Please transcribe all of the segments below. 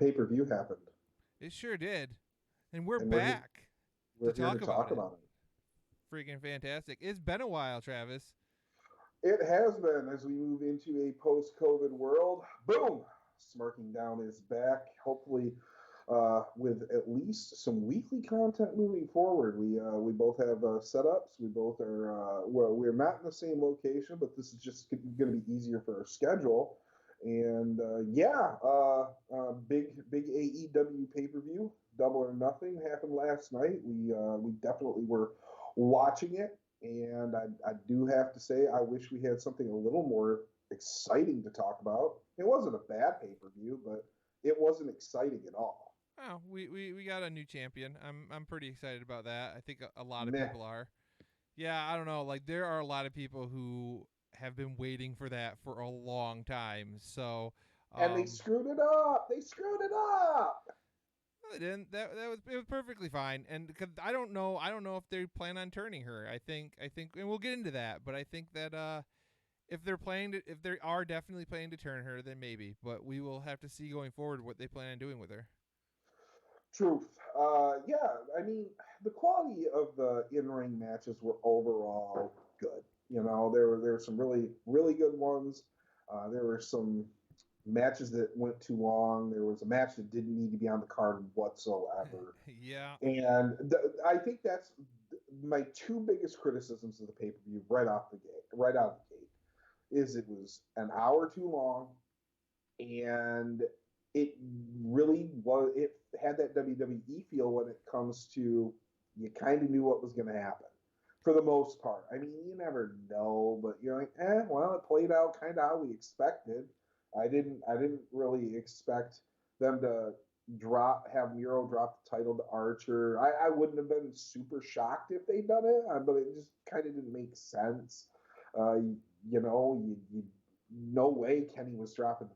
pay-per-view happened. It sure did. And we're And back to we're here to talk about talk it. about it. Freaking fantastic. It's been a while, Travis. It has been as we move into a post-COVID world. Boom! Smirking Down is back. Hopefully, with at least some weekly content moving forward. We both have setups. We both are well. We're not in the same location, but this is just going to be easier for our schedule. And big AEW pay-per-view, Double or Nothing happened last night. We definitely were watching it. And I do have to say, I wish we had something a little more exciting to talk about. It wasn't a bad pay per view, but it wasn't exciting at all. Oh, we got a new champion. I'm pretty excited about that. I think a lot of Meh. people are. Yeah, I don't know. Like there are a lot of people who have been waiting for that for a long time. So, And they um, screwed it up. They screwed it up. it didn't. It was perfectly fine. And cause I don't know if they plan on turning her. I think, and we'll get into that. But I think that if they are definitely planning to turn her, then maybe. But we will have to see going forward what they plan on doing with her. Truth. Yeah, I mean, the quality of the in-ring matches were overall good. You know, there were some really good ones. There were some matches that went too long. There was a match that didn't need to be on the card whatsoever. Yeah. I think that's my two biggest criticisms of the pay per view right out of the gate, is it was an hour too long, and it really was. It had that WWE feel when it comes to you kind of knew what was going to happen for the most part. I mean, you never know, but you're like, well, it played out kind of how we expected. I didn't really expect them to have Miro drop the title to Archer. I wouldn't have been super shocked if they'd done it, but it just kind of didn't make sense. You no way Kenny was dropping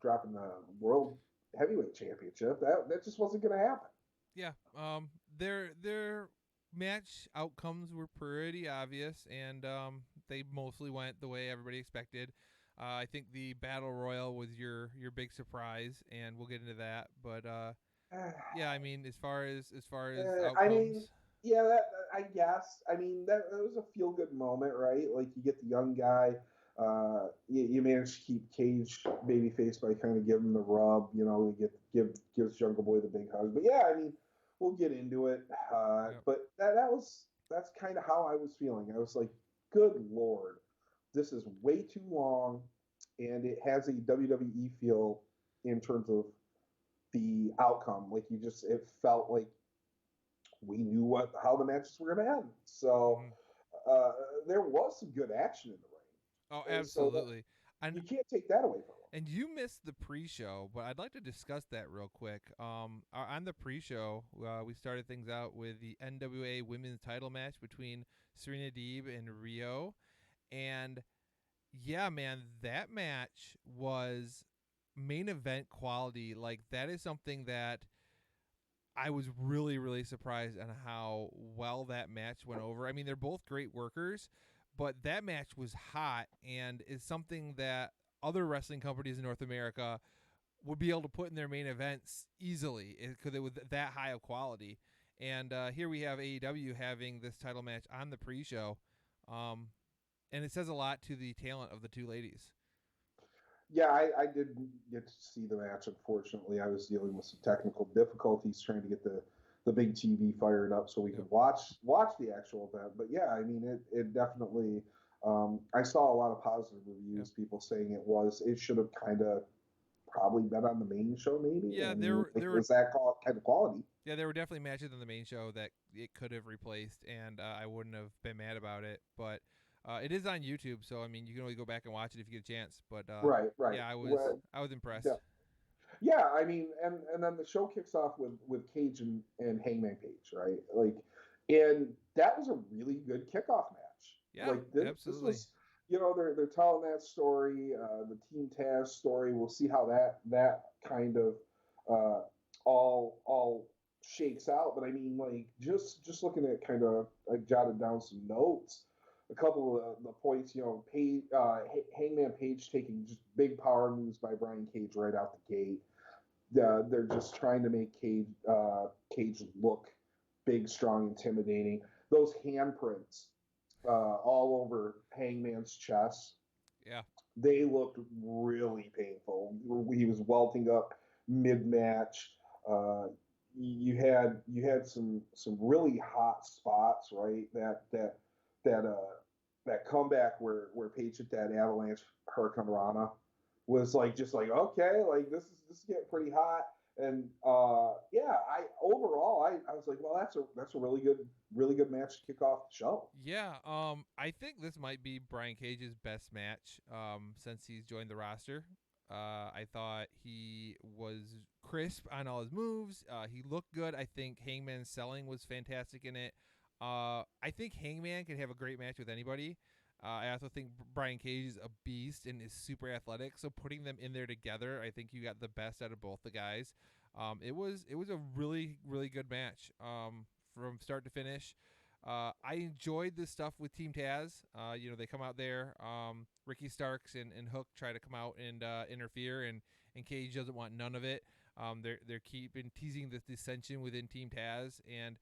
the world heavyweight championship. That just wasn't going to happen. Yeah. Their match outcomes were pretty obvious, and they mostly went the way everybody expected. I think the battle royal was your big surprise, and we'll get into that. But yeah, I mean, as far as I mean, outcomes, yeah, that I guess. I mean, that was a feel good moment, right? Like you get the young guy. You manage to keep Cage babyface by kind of giving him the rub. You know, gives Jungle Boy the big hug. But yeah, I mean, we'll get into it. yep. But that's kind of how I was feeling. I was like, good lord, this is way too long, and it has a WWE feel in terms of the outcome. Like it felt like we knew how the matches were going to end. So Mm-hmm. uh, there was some good action in the Oh, ring. So absolutely. And you can't take that away from them. And you missed the pre-show, but I'd like to discuss that real quick. On the pre-show, we started things out with the NWA Women's Title match between Serena Deeb and Rio, and yeah, man, that match was main event quality. Like that is something that I was really surprised on how well that match went over. I mean, they're both great workers, but that match was hot and is something that other wrestling companies in North America would be able to put in their main events easily because it was that high of quality. And here we have AEW having this title match on the pre-show, um, and it says a lot to the talent of the two ladies. Yeah, I didn't get to see the match. Unfortunately, I was dealing with some technical difficulties trying to get the big TV fired up so we Yep. could watch the actual event. But yeah, I mean, it definitely. I saw a lot of positive Yep. reviews, people saying it should have kind of probably been on the main show, maybe. Yeah, I there mean, were if there it were was that kind of quality. yeah there were definitely matches on the main show that it could have replaced, and I wouldn't have been mad about it. But it is on YouTube, so I mean you can always go back and watch it if you get a chance. But Right. yeah, I was Well, I was yeah, impressed. yeah. I mean, and then the show kicks off with Cage and Hangman Page, right? Like, and that was a really good kickoff match. Yeah, Like this absolutely. was, they're telling that story, the Team Taz story. We'll see how that kind of uh, all shakes out. But I mean, like just looking at kind of, I jotted down some notes. A couple of the points, Hangman Page taking just big power moves by Brian Cage right out the gate. they're just trying to make Cage look big, strong, intimidating. Those handprints all over Hangman's chest, Yeah. they looked really painful. He was welting up mid match. Uh, you had some really hot spots, right? That that comeback where Page hit that avalanche Hurricane Rana was like just like okay, like this is getting pretty hot. And yeah, I was like, well, that's a really good match to kick off the show. Yeah, I think this might be Brian Cage's best match since he's joined the roster. I thought he was crisp on all his moves. He looked good. I think Hangman's selling was fantastic in it. I think Hangman can have a great match with anybody. I also think Brian Cage is a beast and is super athletic. So putting them in there together, I think you got the best out of both the guys. It was a really good match from start to finish. I enjoyed the stuff with Team Taz. They come out there. Ricky Starks and Hook try to come out and interfere, and Cage doesn't want none of it. They're keeping teasing this dissension within Team Taz, and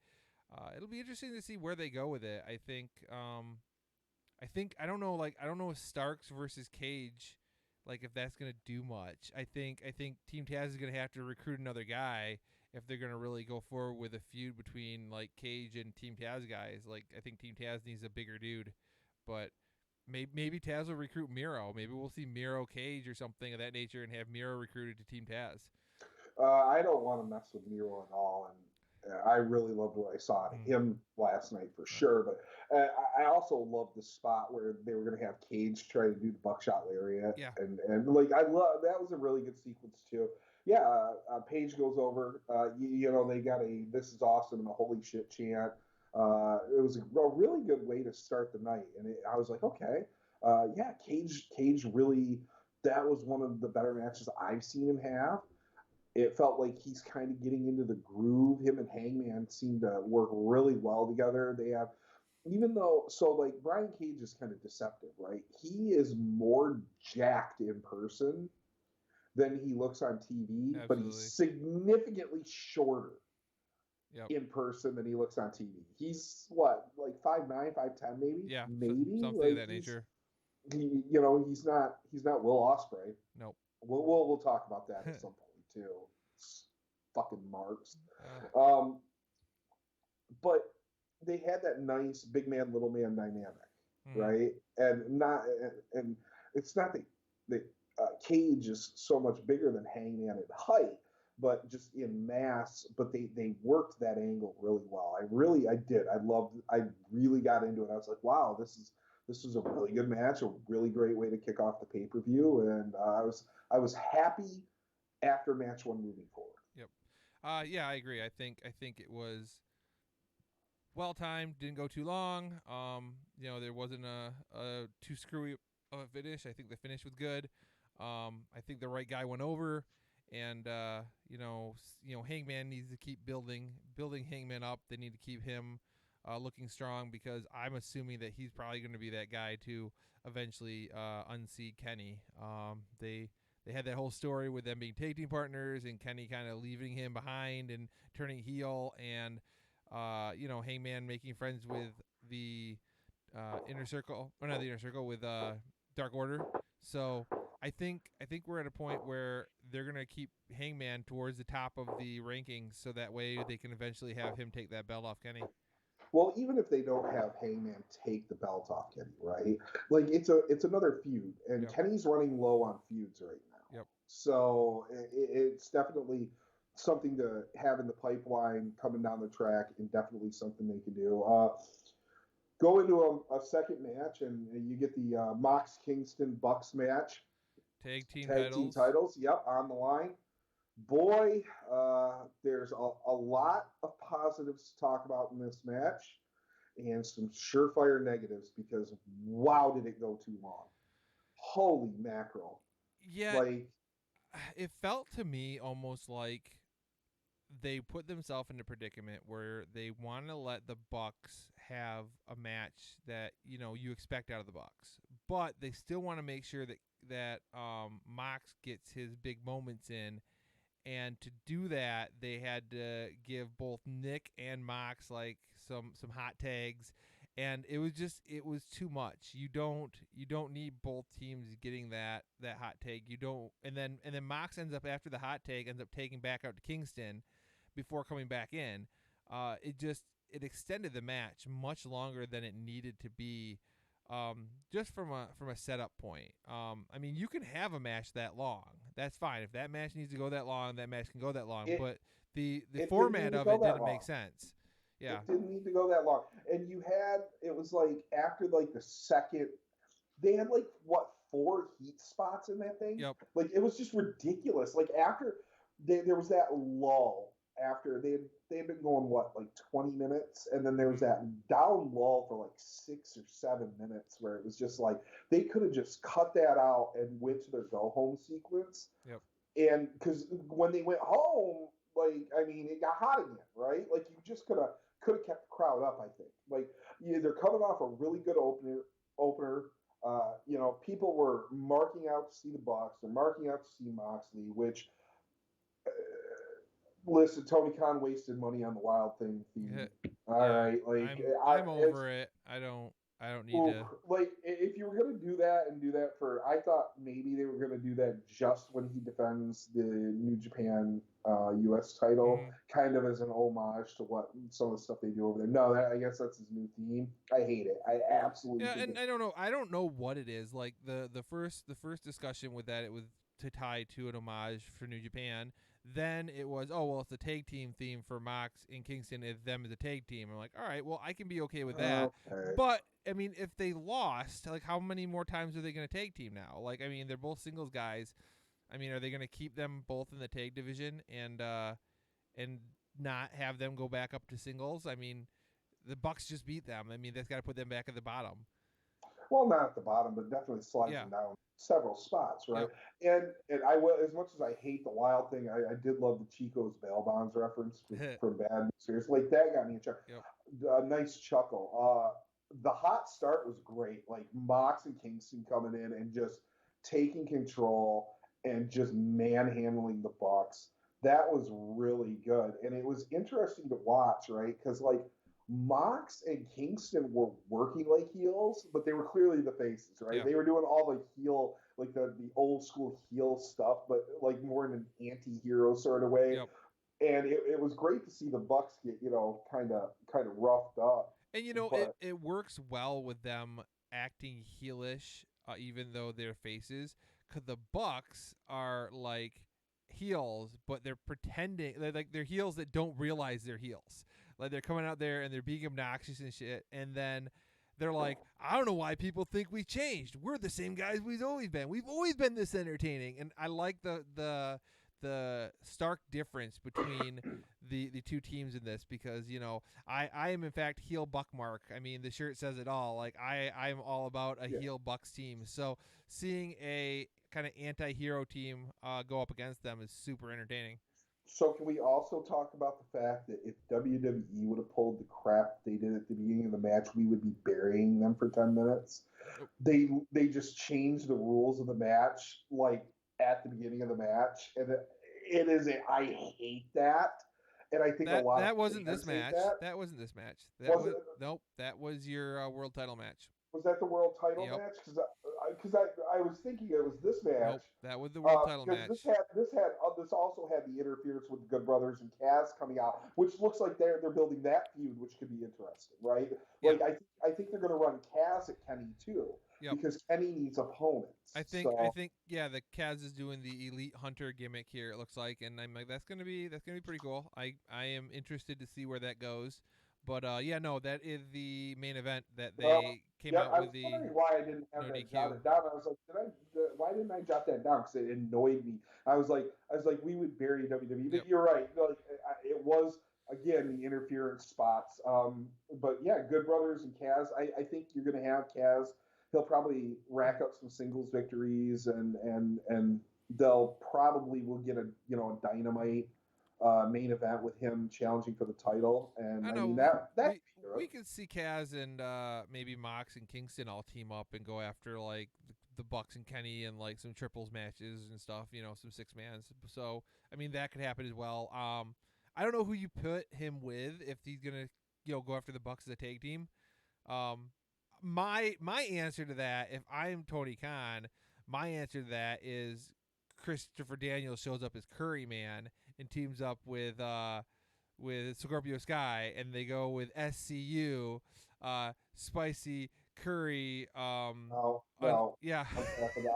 it'll be interesting to see where they go with it. I think I don't know if Starks versus Cage, like if that's gonna do much. I think Team Taz is gonna have to recruit another guy if they're gonna really go forward with a feud between like Cage and Team Taz guys. Like I think Team Taz needs a bigger dude, but maybe Taz will recruit Miro. Maybe we'll see Miro Cage or something of that nature and have Miro recruited to Team Taz. I don't want to mess with Miro at all, and I really loved what I saw of him last night for sure. But I also loved the spot where they were going to have Cage try to do the buckshot lariat, Yeah. and like I love that was a really good sequence too. Yeah, Page goes over. They got a "This is awesome" and a "Holy shit" chant. It was a really good way to start the night, and I was like, okay, yeah, Cage really. That was one of the better matches I've seen him have. It felt like he's kind of getting into the groove. Him and Hangman seem to work really well together. They have, even though, so like Brian Cage is kind of deceptive, right? He is more jacked in person than he looks on TV, but he's Absolutely. significantly shorter Yep. in person than he looks on TV. He's what, like 5'9", 5'10", maybe, Yeah. maybe. Something of Like that nature. he's not Will Ospreay. Nope. We'll talk about that at some point too. It's fucking marks. Uh, Um, but they had that nice big man little man dynamic, mm, right? And it's not that Cage is so much bigger than Hangman at height, but just in mass. But they worked that angle really well. I really got into it. I was like, wow, this is a really good match, a really great way to kick off the pay per view, and I was happy after match one moving forward. yep. Yeah, I agree. I think it was well timed, didn't go too long. There wasn't a too screwy of a finish. I think the finish was good. I think the right guy went over, and Hangman needs to keep building Hangman up. They need to keep him looking strong because I'm assuming that he's probably going to be that guy to eventually unseat Kenny. They had that whole story with them being tag team partners and Kenny kind of leaving him behind and turning heel, and Hangman making friends with the inner circle, or not the inner circle, with Dark Order. So I think we're at a point where they're gonna keep Hangman towards the top of the rankings, so that way they can eventually have him take that belt off Kenny. Well, even if they don't have Hangman take the belt off Kenny, right? Like it's another feud, and Yep. Kenny's running low on feuds right now. Yep. So it's definitely something to have in the pipeline coming down the track, and definitely something they can do. Go into a second match, and you get the Mox Kingston Bucks match, tag team Titles. titles. Yep, on the line. Boy, there's a lot of positives to talk about in this match, and some surefire negatives because wow, did it go too long? Holy mackerel! Yeah, Like, it felt to me almost like they put themselves in a predicament where they want to let the Bucks have a match that you expect out of the Bucks, but they still want to make sure that Mox gets his big moments in, And to do that, they had to give both Nick and Mox like some hot tags, and it was too much. You don't need both teams getting that hot tag. You don't, and then Mox ends up after the hot tag ends up taking back out to Kingston before coming back in. It extended the match much longer than it needed to be. Just from a setup point. I mean, you can have a match that long. That's fine. If that match needs to go that long, that match can go that long. But the format of it didn't make sense. Yeah, it didn't need to go that long. And it was like after like the second, they had like what 4 heat spots in that thing. Yep. Like it was just ridiculous. Like after there was that lull after they had been going what like 20 minutes, and then there was that down lull for like 6 or 7 minutes where it was just like they could have just cut that out and went to their go home sequence. Yep. And because when they went home, like I mean, it got hot again, right? Like you just could have kept the crowd up. I think like they're coming off a really good opener. People were marking out to see the Bucks. They're marking out to see Moxley, which. Listen, Tony Khan wasted money on the Wild Thing theme. Yeah. All right, like I'm over it. I don't need to. Like, if you were gonna do that for, I thought maybe they were gonna do that just when he defends the New Japan U.S. title, kind of as an homage to what some of the stuff they do over there. No, I guess that's his new theme. I hate it. I absolutely. Yeah, and I don't know. I don't know what it is. Like the first discussion with that, it was to tie to an homage for New Japan. Then it was, it's a tag team theme for Mox and Kingston as them as a tag team. I'm like, all right, well, I can be okay with that. Okay. But, I mean, if they lost, like, how many more times are they going to tag team now? Like, I mean, they're both singles guys. I mean, are they going to keep them both in the tag division and not have them go back up to singles? I mean, the Bucks just beat them. I mean, that's got to put them back at the bottom. Well, not at the bottom, but definitely sliding down several spots, right? Yep. And I will, as much as I hate the Wild Thing, I did love the Chico's bail bonds reference from Bad News. Like that got me a chuckle. Yep. A nice chuckle. The hot start was great. Like Mox and Kingston coming in and just taking control and just manhandling the Bucks. That was really good, and it was interesting to watch, right? Because like. Mox and Kingston were working like heels, but they were clearly the faces, right? Yeah. They were doing all the heel, like the old school heel stuff, but like more in an anti-hero sort of way. Yep. And it was great to see the Bucks get, kind of roughed up. And it works well with them acting heelish, even though they're faces, because the Bucks are like heels, but they're pretending they're heels that don't realize they're heels. Like they're coming out there and they're being obnoxious and shit, and then they're like, I don't know why people think we changed. We're the same guys we've always been. We've always been this entertaining. And I like the stark difference between the two teams in this, because I am in fact heel Buckmark. I mean, the shirt says it all. Like I'm all about a heel Bucks team. So seeing a kind of anti-hero team go up against them is super entertaining. So can we also talk about the fact that if WWE would have pulled the crap they did at the beginning of the match, we would be burying them for 10 minutes? They just changed the rules of the match like at the beginning of the match, and it is I hate that. And I think that wasn't this match. That wasn't this match. Nope. That was your world title match. Was that the world title match? Because I was thinking it was this match. Nope, that was the world title match. This also had the interference with the Good Brothers and Kaz coming out, which looks like they're building that feud, which could be interesting, right? Yep. Like I think they're going to run Kaz at Kenny too, because Kenny needs opponents. I think the Kaz is doing the Elite Hunter gimmick here. It looks like, and I'm like, that's gonna be pretty cool. I am interested to see where that goes. But that is the main event that they came out with. I was wondering why I didn't have that jotted down. I was like, why didn't I jot that down? Because it annoyed me. I was like, we would bury WWE. But you're right. Like, it was again the interference spots. But yeah, Good Brothers and Kaz. I think you're going to have Kaz. He'll probably rack up some singles victories, and they'll probably will get a Dynamite main event with him challenging for the title. And I mean that we could see Kaz and maybe Mox and Kingston all team up and go after like the Bucks and Kenny and like some triples matches and stuff, some 6-mans. So I mean that could happen as well. I don't know who you put him with if he's gonna go after the Bucks as a tag team. My answer to that, if I'm Tony Khan, my answer to that is Christopher Daniels shows up as Curry Man and teams up with Scorpio Sky, and they go with SCU, Spicy Curry. No. Yeah.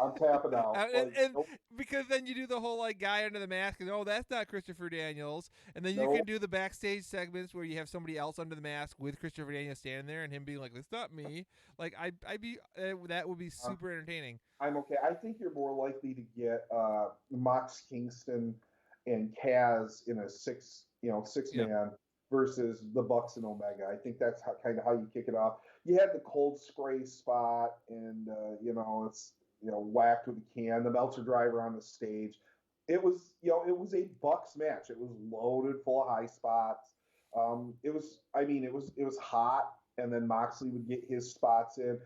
I'm tapping out. and because then you do the whole like guy under the mask, and that's not Christopher Daniels, and then you can do the backstage segments where you have somebody else under the mask with Christopher Daniels standing there and him being like, "That's not me." Like that would be super entertaining. I'm okay. I think you're more likely to get Mox Kingston and Kaz in a six man versus the Bucks and Omega. I think that's kind of how you kick it off. You had the cold spray spot, and it's whacked with a can. The Meltzer driver on the stage. It was a Bucks match. It was loaded full of high spots. It was hot, and then Moxley would get his spots in.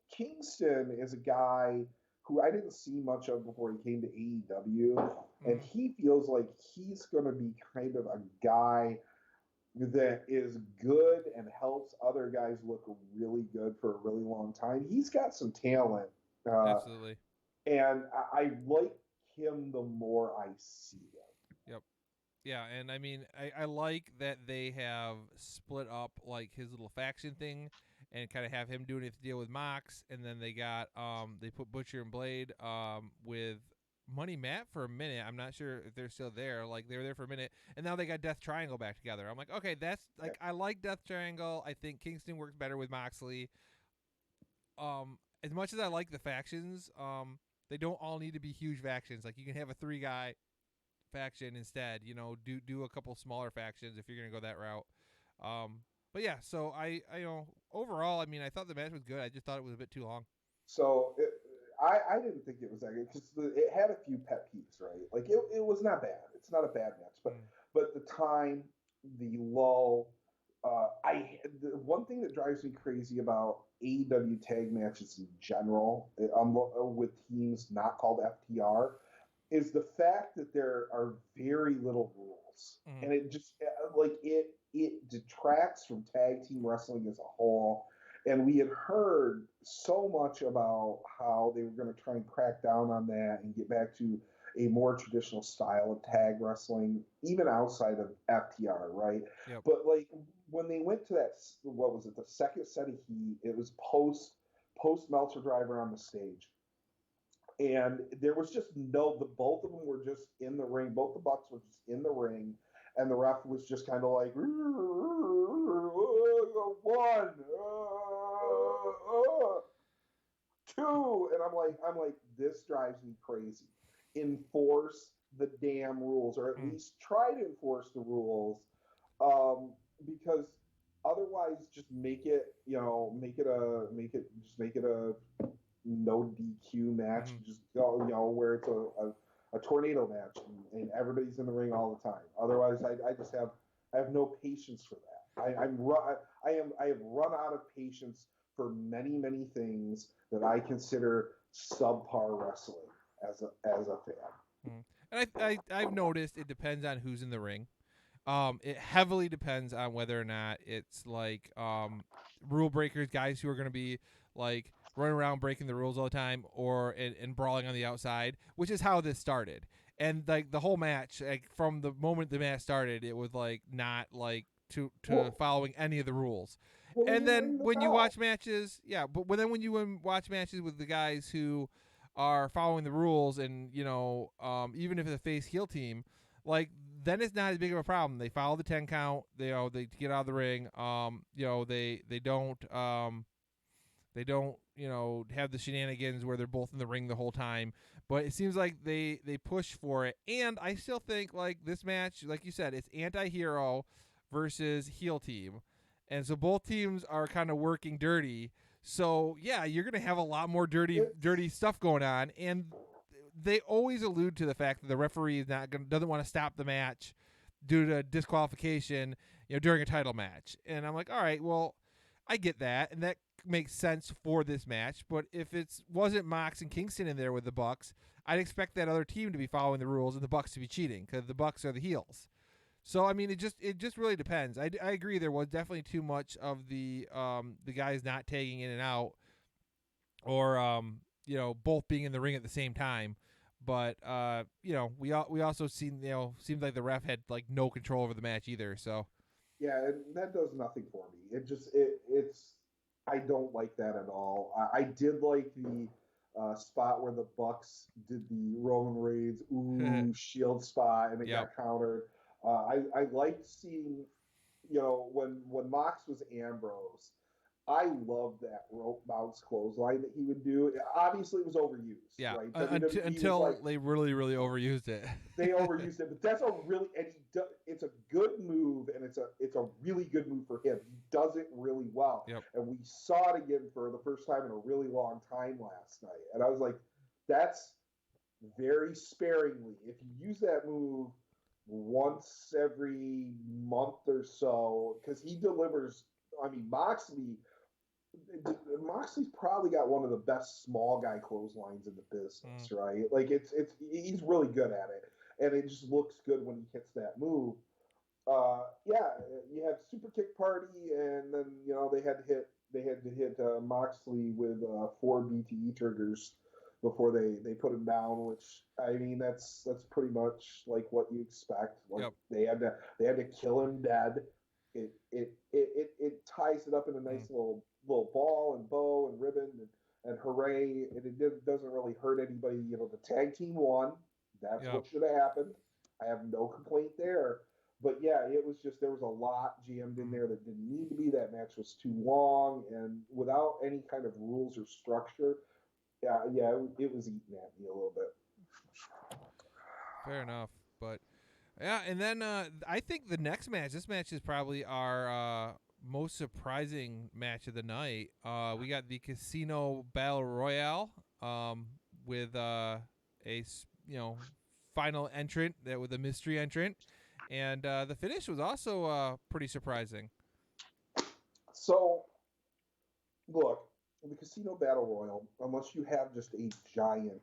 Kingston is a guy who I didn't see much of before he came to AEW, and he feels like he's going to be kind of a guy that is good and helps other guys look really good for a really long time. He's got some talent. Absolutely. And I like him the more I see him. Yep. Yeah, and I mean, I like that they have split up like his little faction thing and kind of have him doing his deal with Mox, and then they got they put Butcher and Blade with Money Matt for a minute. I'm not sure if they're still there. Like, they were there for a minute, and now they got Death Triangle back together. I'm like, okay, that's like, I like Death Triangle. I think Kingston works better with Moxley. As much as I like the factions, they don't all need to be huge factions. Like, you can have a 3-guy faction instead. Do a couple smaller factions if you're gonna go that route. But yeah, so I overall, I mean, I thought the match was good. I just thought it was a bit too long. So I didn't think it was that good because it had a few pet peeves, right? Like it was not bad. It's not a bad match, but the time, the lull. The one thing that drives me crazy about AEW tag matches in general, with teams not called FTR, is the fact that there are very little rules, and it just it detracts from tag team wrestling as a whole. And we had heard so much about how they were going to try and crack down on that and get back to a more traditional style of tag wrestling, even outside of FTR, right? Yep. But like when they went to that, what was it, the second set of heat? It was post Meltzer driver on the stage, and there was just both of them were just in the ring. Both the Bucks were just in the ring, and the ref was just kind of like 1, 2, and I'm like, this drives me crazy. Enforce the damn rules, or at least try to enforce the rules, because otherwise, just make it a no DQ match. Just go, where it's a tornado match and everybody's in the ring all the time. Otherwise, I have no patience for that. I have run out of patience for many things that I consider subpar wrestling as a fan. And I've noticed it depends on who's in the ring. It heavily depends on whether or not it's like rule breakers, guys who are going to be like running around breaking the rules all the time, or and brawling on the outside, which is how this started. And like the whole match, like from the moment the match started, it was like not like to following any of the rules. Well, and then when you watch matches, when you watch matches with the guys who are following the rules, and even if it's a face heel team, like then it's not as big of a problem. They follow the 10 count. They get out of the ring. They don't have the shenanigans where they're both in the ring the whole time. But it seems like they push for it. And I still think like this match, like you said, it's anti-hero versus heel team. And so both teams are kind of working dirty. So yeah, you're going to have a lot more dirty stuff going on. And they always allude to the fact that the referee is doesn't want to stop the match due to disqualification, during a title match. And I'm like, all right, well, I get that, and that makes sense for this match. But if it wasn't Mox and Kingston in there with the Bucks, I'd expect that other team to be following the rules and the Bucks to be cheating because the Bucks are the heels. So I mean, it just really depends. I agree. There was definitely too much of the guys not tagging in and out, or both being in the ring at the same time. But we also seen seemed like the ref had like no control over the match either. So Yeah, that does nothing for me. It's I don't like that at all. I did like the spot where the Bucks did the Roman Reigns shield spot and it Yep. got countered. I liked seeing when Mox was Ambrose. I loved that rope bounce clothesline that he would do. Obviously, it was overused. Yeah, Right? until they really overused it. They overused it, but that's a really it's a good move, and it's a really good move for him. He does it really well, Yep. And we saw it again for the first time in a really long time last night, and I was like, that's very sparingly. If you use that move once every month or so, because he delivers. I mean, Moxley's probably got one of the best small guy clotheslines in the business, right? Like he's really good at it, and it just looks good when he hits that move. You have super kick party, and then they had to hit Moxley with 4 BTE triggers before they put him down. Which I mean, that's pretty much like what you expect. Like they had to kill him dead. It ties it up in a nice little ball and bow and ribbon and hooray, and it doesn't really hurt anybody. The tag team won. That's what should have happened. I have no complaint there. But yeah, it was just there was a lot jammed in there that didn't need to be. That match was too long and without any kind of rules or structure. It was eating at me a little bit. Fair enough, but yeah, and then I think the next match. This match is probably our most surprising match of the night. We got the Casino Battle Royale with a final entrant with a mystery entrant, and the finish was also pretty surprising. So, look, the Casino Battle Royal, unless you have just a giant,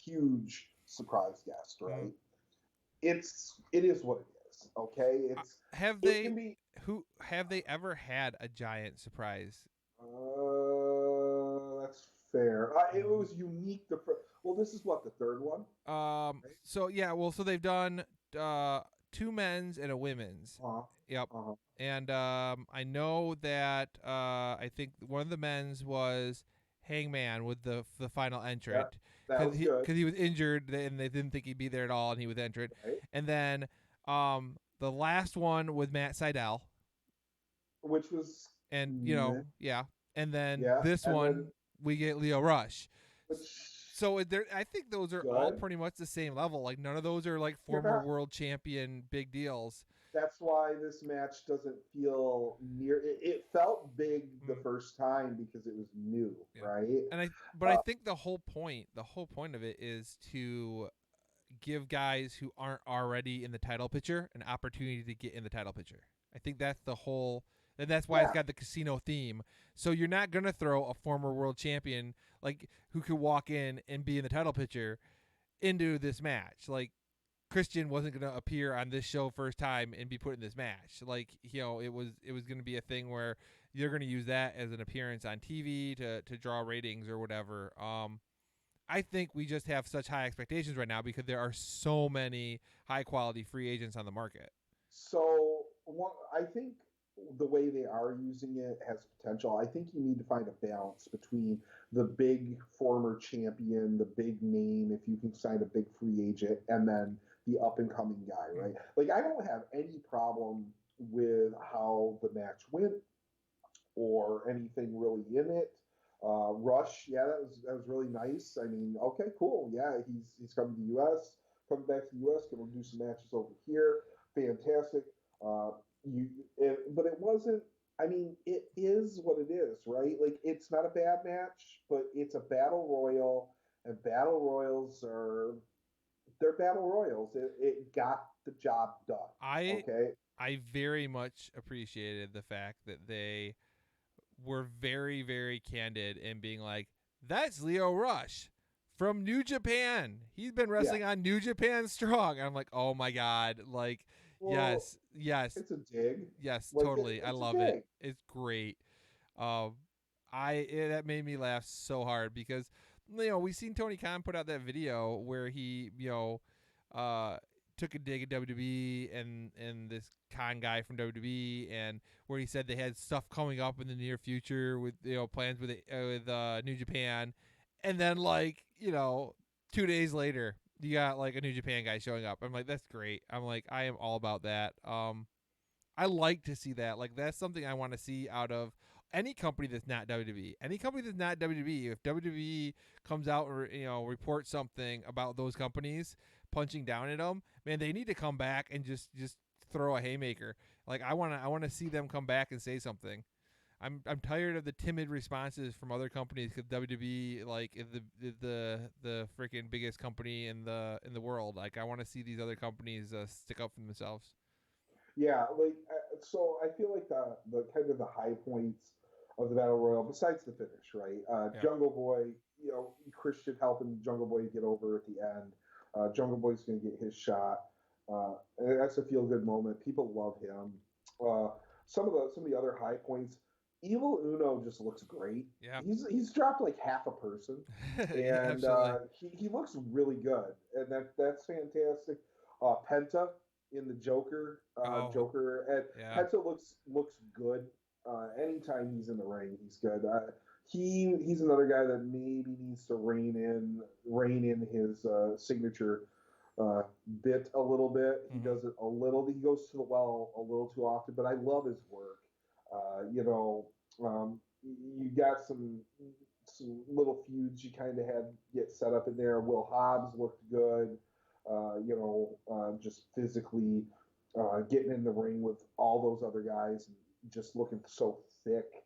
huge surprise guest, right? It is what it is. Okay, have they ever had a giant surprise? That's fair. It was unique. This is what, the third one. Right? So they've done 2 men's and a women's. Yep. And I know that I think one of the men's was Hangman with the final entrant. Because he was injured and they didn't think he'd be there at all, and he was entered. Right. And then the last one with Matt Sydal, which was and and then this one we get Lio Rush. So I think those are all pretty much the same level. Like none of those are like former world champion big deals. That's why this match doesn't feel near. It felt big the first time because it was new, right? And I think the whole point of it is to give guys who aren't already in the title picture an opportunity to get in the title picture. I think that's the whole, and that's why it's got the casino theme. So you're not gonna throw a former world champion like who could walk in and be in the title picture into this match. Like Christian wasn't going to appear on this show first time and be put in this match. Like, it was going to be a thing where you're going to use that as an appearance on TV to draw ratings or whatever. I think we just have such high expectations right now because there are so many high quality free agents on the market. So I think the way they are using it has potential. I think you need to find a balance between the big former champion, the big name, if you can sign a big free agent, and then the up-and-coming guy, right? Like, I don't have any problem with how the match went or anything really in it. Rush, that was really nice. I mean, okay, cool. Yeah, he's coming to the U.S., coming back to the U.S., going to do some matches over here. Fantastic. But it wasn't, I mean, it is what it is, right? Like, it's not a bad match, but it's a battle royal, and battle royals they're battle royals. It got the job done. I very much appreciated the fact that they were very, very candid in being like, "That's Leo Rush from New Japan. He's been wrestling on New Japan Strong." And I'm like, "Oh my god!" Like, Well, yes, it's a dig. yes, Like totally. I it's a love it. dig. It's great. Um, that made me laugh so hard because we seen Tony Khan put out that video where he uh took a dig at WWE and this Khan guy from WWE, and where he said they had stuff coming up in the near future with plans with New Japan, and then 2 days later you got like a New Japan guy showing up. I'm like, that's great. I'm like, I am all about that. I like to see that. Like, that's something I want to see out of any company that's not WWE. Any company that's not WWE, if WWE comes out or reports something about those companies punching down at them, man, they need to come back and just throw a haymaker. Like, I want to see them come back and say something. I'm tired of the timid responses from other companies because WWE is the freaking biggest company in the world. Like, I want to see these other companies stick up for themselves. Yeah, so I feel like the kind of the high points of the Battle Royal, besides the finish, right? Yeah. Jungle Boy, Christian helping Jungle Boy get over at the end. Jungle Boy's going to get his shot. That's a feel good moment. People love him. Some of the other high points. Evil Uno just looks great. Yeah. He's dropped like half a person, and he looks really good, and that's fantastic. Penta in the Joker, Joker, and Penta looks good. Anytime he's in the ring, he's good. He's another guy that maybe needs to rein in his signature bit a little bit. He does it a little. He goes to the well a little too often, but I love his work. You got some little feuds you kind of had get set up in there. Will Hobbs looked good. Just physically getting in the ring with all those other guys and just looking so thick.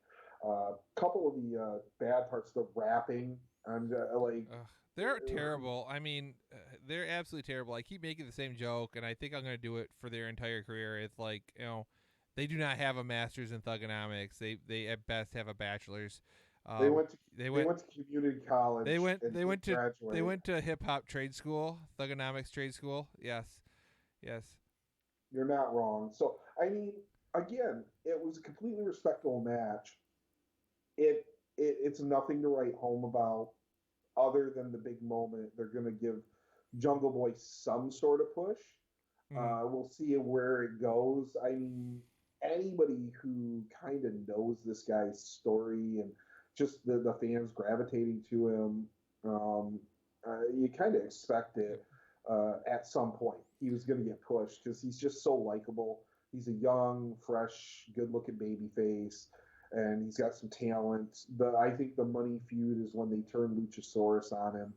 Couple of the bad parts, the rapping, and they're terrible. I mean, they're absolutely terrible. I keep making the same joke, and I think I'm going to do it for their entire career. It's like, they do not have a master's in thugonomics. They at best have a bachelor's. They went to community college. They went to hip hop trade school, thugonomics trade school. Yes. You're not wrong. So I mean, again, it was a completely respectable match. It's nothing to write home about, other than the big moment. They're going to give Jungle Boy some sort of push. We'll see where it goes. I mean, anybody who kind of knows this guy's story and just the fans gravitating to him, you kind of expect it at some point. He was going to get pushed because he's just so likable. He's a young, fresh, good-looking baby face, and he's got some talent. I think the money feud is when they turn Luchasaurus on him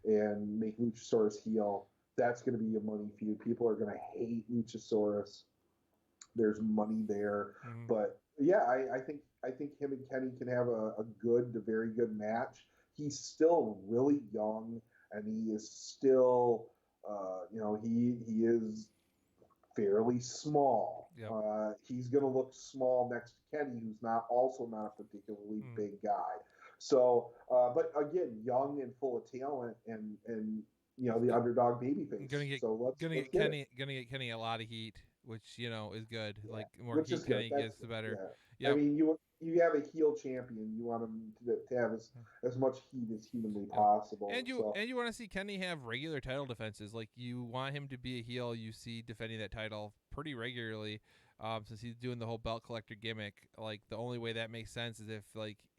and make Luchasaurus heel. That's going to be a money feud. People are going to hate Luchasaurus. There's money there, but yeah, I think him and Kenny can have a very good match. He's still really young, and he is still, he is fairly small. Yep. He's going to look small next to Kenny, who's also not a particularly big guy. So, but again, young and full of talent, and the underdog babyface. Gonna get Kenny a lot of heat, which is good. Yeah. Like, more heat Kenny gets, the better. Yeah. Yep. I mean, you have a heel champion. You want him to have as much heat as humanly possible. And you want to see Kenny have regular title defenses. Like, you want him to be a heel you see defending that title pretty regularly. Since he's doing the whole belt collector gimmick, like, the only way that makes sense is if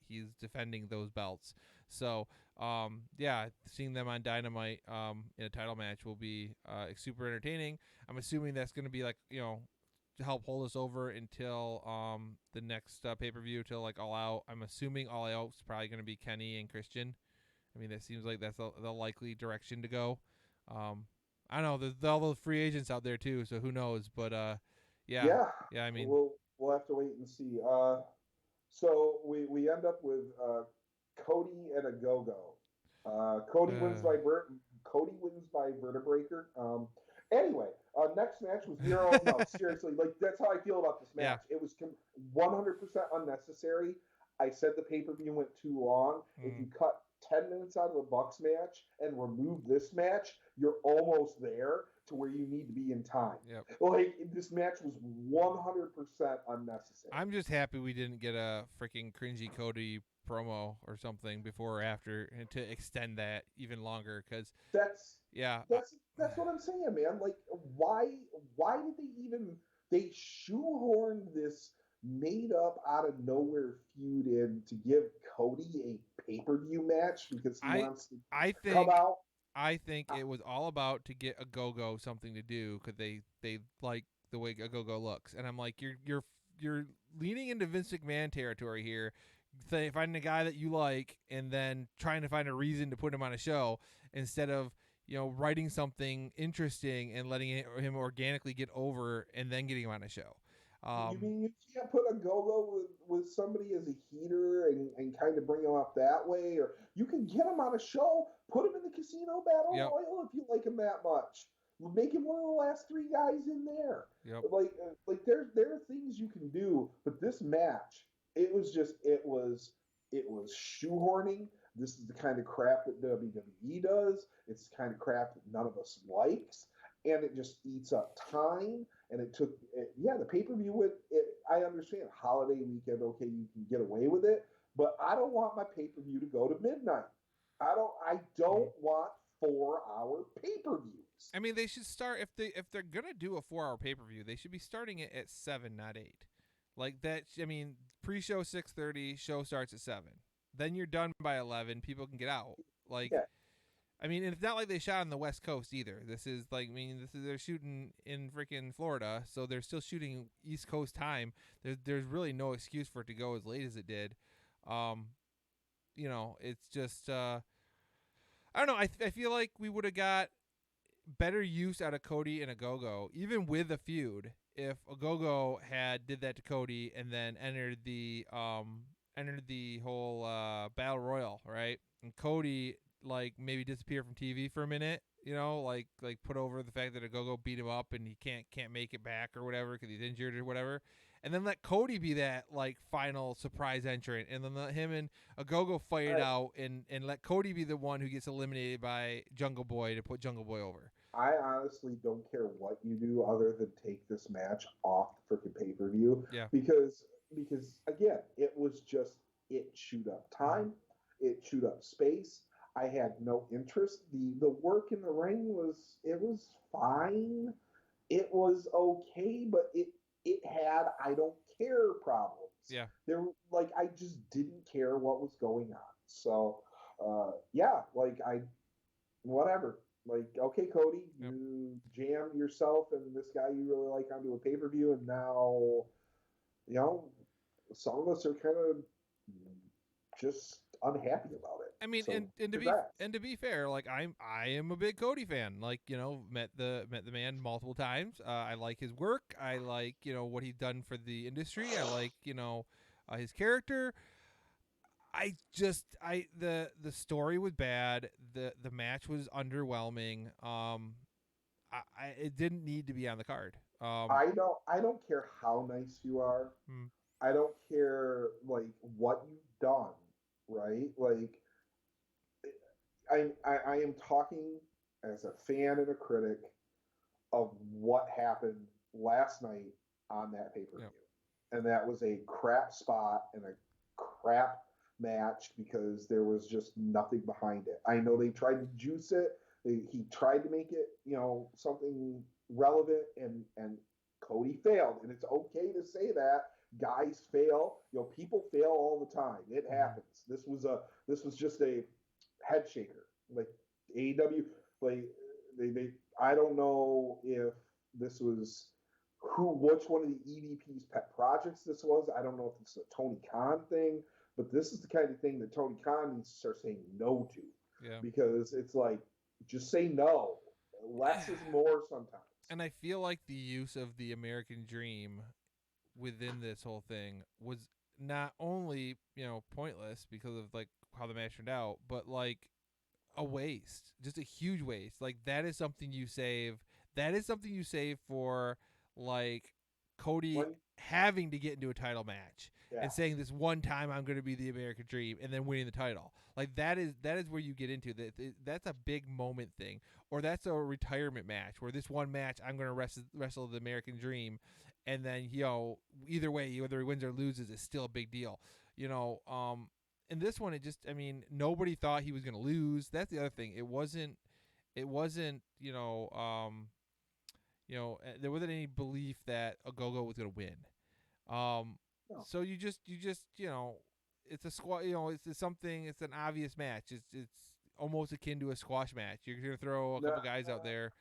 he's defending those belts. So, seeing them on Dynamite in a title match will be super entertaining. I'm assuming that's going to be to help hold us over until the next pay-per-view, till All Out. I'm assuming All Out is probably going to be Kenny and Christian. I mean, that seems like that's the likely direction to go. I don't know. There's all those free agents out there too, so who knows? But yeah. I mean, we'll have to wait and see. So we end up with Cody and a Go-Go. Cody wins by Vertebreaker. Anyway, next match was Miro. No, seriously, that's how I feel about this match. Yeah. It was 100% unnecessary. I said the pay-per-view went too long. If you cut 10 minutes out of the Bucks match and remove this match, you're almost there to where you need to be in time. Yep. Like, this match was 100% unnecessary. I'm just happy we didn't get a freaking cringy Cody promo or something before or after and to extend that even longer because that's yeah that's what I'm saying, man. Like, why did they shoehorned this made up out of nowhere feud in to give Cody a pay-per-view match because he wants to I come think out? I think it was all about to get a Go-Go something to do because they like the way a Go-Go looks, and I'm like you're leaning into Vince McMahon territory here, finding a guy that you like and then trying to find a reason to put him on a show instead of writing something interesting and letting him organically get over and then getting him on a show. You mean you can't put a go-go with somebody as a heater and kind of bring him up that way? Or you can get him on a show, put him in the Casino Battle Yep. Royal if you like him that much. Make him one of the last three guys in there. Yep. Like there are things you can do, but this match, it was shoehorning. This is the kind of crap that WWE does. It's the kind of crap that none of us likes, and it just eats up time. And it took, the pay-per-view went, I understand, holiday weekend, okay, you can get away with it, but I don't want my pay-per-view to go to midnight. I don't want 4-hour pay-per-views. I mean, they should start, if they're going to do a 4-hour pay-per-view, they should be starting it at 7, not 8. Like that, I mean, pre-show 6:30, show starts at 7. Then you're done by 11, people can get out. Like, yeah. I mean, it's not like they shot on the West Coast either. They're shooting in freaking Florida, so they're still shooting East Coast time. There's really no excuse for it to go as late as it did. It's just I don't know. I feel like we would have got better use out of Cody and a Go-Go, even with a feud, if a Go-Go did that to Cody and then entered the whole battle royal, right? And Cody maybe disappear from TV for a minute, like put over the fact that a Go-Go beat him up and he can't make it back or whatever because he's injured or whatever, and then let Cody be that final surprise entrant, and then let him and a Go-Go fight it out, and let Cody be the one who gets eliminated by Jungle Boy to put Jungle Boy over. I honestly don't care what you do other than take this match off the freaking pay-per-view. Yeah. Because again, it chewed up time, it chewed up space. I had no interest. The work in the ring was fine. It was okay, but it had I don't care problems. Yeah. I just didn't care what was going on. So whatever. Okay, Cody, yep. You jammed yourself and this guy you really like onto a pay-per-view, and now some of us are kind of just unhappy about it. I mean, so, and to be fair, I am a big Cody fan. Met the man multiple times. I like his work. I like what he's done for the industry. I like his character. The story was bad. The match was underwhelming. It didn't need to be on the card. I don't care how nice you are. I don't care what you've done. Right? I am talking as a fan and a critic of what happened last night on that pay-per-view. Yep. And that was a crap spot and a crap match because there was just nothing behind it. I know they tried to juice it. He tried to make it, something relevant, and Cody failed. And it's okay to say that. Guys fail. People fail all the time. It happens. This was just a head shaker. AEW, they I don't know if this was which one of the EVP's pet projects this was. I don't know if it's a Tony Khan thing, but this is the kind of thing that Tony Khan needs to start saying no to. Yeah. Because it's just say no. Less is more sometimes. And I feel like the use of the American Dream within this whole thing was not only pointless because of how the match turned out, but a waste, just a huge waste. That is something you save. That is something you save for Cody having to get into a title match and saying this one time I'm going to be the American Dream and then winning the title. Like that is where you get into that. That's a big moment thing, or that's a retirement match where this one match I'm going to wrestle the American Dream, and then either way, whether he wins or loses, is still a big deal. In this one, nobody thought he was going to lose. That's the other thing. It wasn't. There wasn't any belief that Ogogo was going to win. No. So you just it's a squash. It's something. It's an obvious match. It's almost akin to a squash match. You're going to throw a couple guys out there,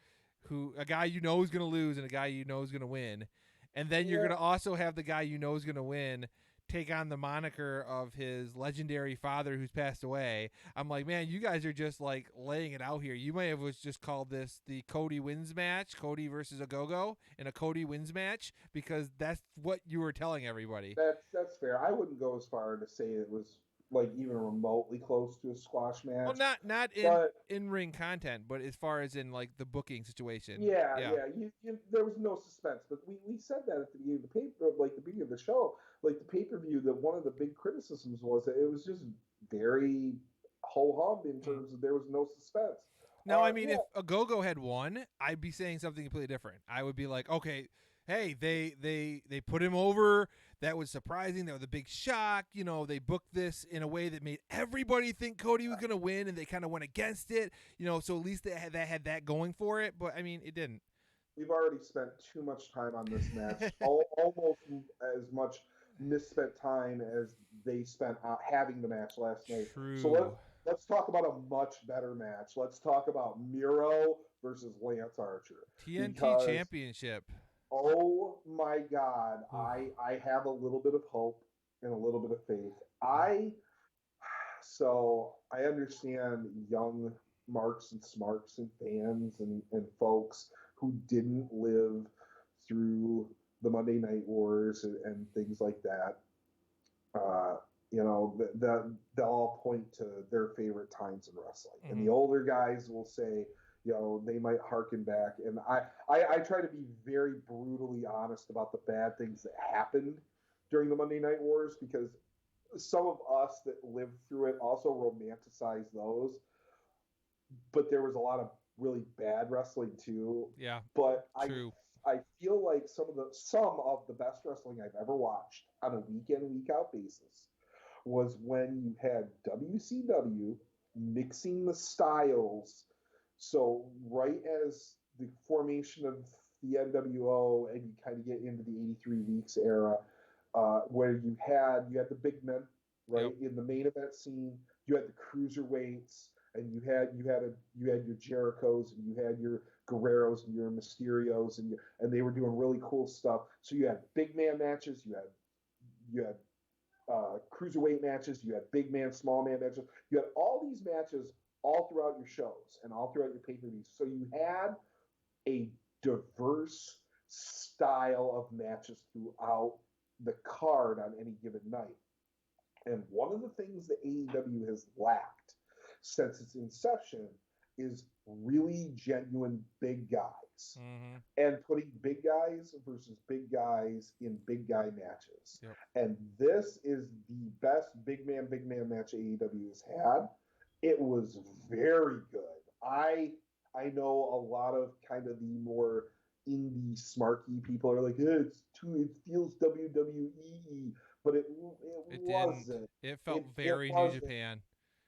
a guy is going to lose and a guy is going to win, and then you're going to also have the guy is going to win take on the moniker of his legendary father who's passed away. I'm like, man, you guys are just like laying it out here. You might have just called this the Cody wins match, Cody versus Ogogo in a Cody wins match, because that's what you were telling everybody. That's fair. I wouldn't go as far to say it was like even remotely close to a squash match. Well, not in ring content, but as far as in like the booking situation. Yeah. There was no suspense, but we said that at the beginning of the paper, like the beginning of the show, like the pay-per-view. That one of the big criticisms was that it was just very ho-hum in terms of there was no suspense. No, if Ogogo had won, I'd be saying something completely different. I would be like, okay, hey, they put him over. That was surprising. That was a big shock. They booked this in a way that made everybody think Cody was going to win, and they kind of went against it. So at least they had that going for it. But, it didn't. We've already spent too much time on this match, almost as much misspent time as they spent having the match last night. True. So let's talk about a much better match. Let's talk about Miro versus Lance Archer. TNT Championship. Oh my God. I have a little bit of hope and a little bit of faith. So I understand young marks and smarks and fans and folks who didn't live through the Monday Night Wars and things like that. They'll all point to their favorite times in wrestling. Mm-hmm. And the older guys will say, they might harken back. And I try to be very brutally honest about the bad things that happened during the Monday Night Wars, because some of us that lived through it also romanticize those. But there was a lot of really bad wrestling too. Yeah. But true. I feel like some of the best wrestling I've ever watched on a week in, week out basis was when you had WCW mixing the styles. So right as the formation of the NWO, and you kind of get into the 83 Weeks era, where you had the big men, right? Yep. In the main event scene, you had the cruiserweights, and you had your Jerichos, and you had your Guerreros and your Mysterios, and they were doing really cool stuff. So you had big man matches, you had cruiserweight matches, you had big man, small man matches, you had all these matches all throughout your shows and all throughout your pay-per-views. So you had a diverse style of matches throughout the card on any given night. And one of the things that AEW has lacked since its inception is really genuine big guys. Mm-hmm. And putting big guys versus big guys in big guy matches. Yep. And this is the best big man match AEW has had. It was very good. I know a lot of kind of the more indie smarky people are like, it feels WWE, but it wasn't. It felt very New Japan.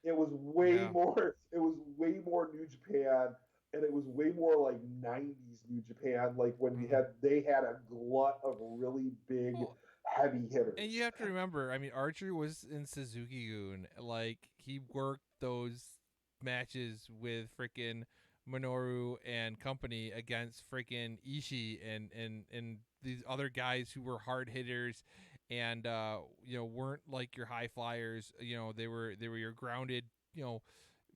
It was way more. It was way more New Japan, and it was way more like '90s New Japan. Like when they had a glut of really big, heavy hitters. And you have to remember, Archer was in Suzuki-gun. Like he worked those matches with freaking Minoru and company against freaking Ishii and these other guys who were hard hitters and weren't like your high flyers. They were your grounded,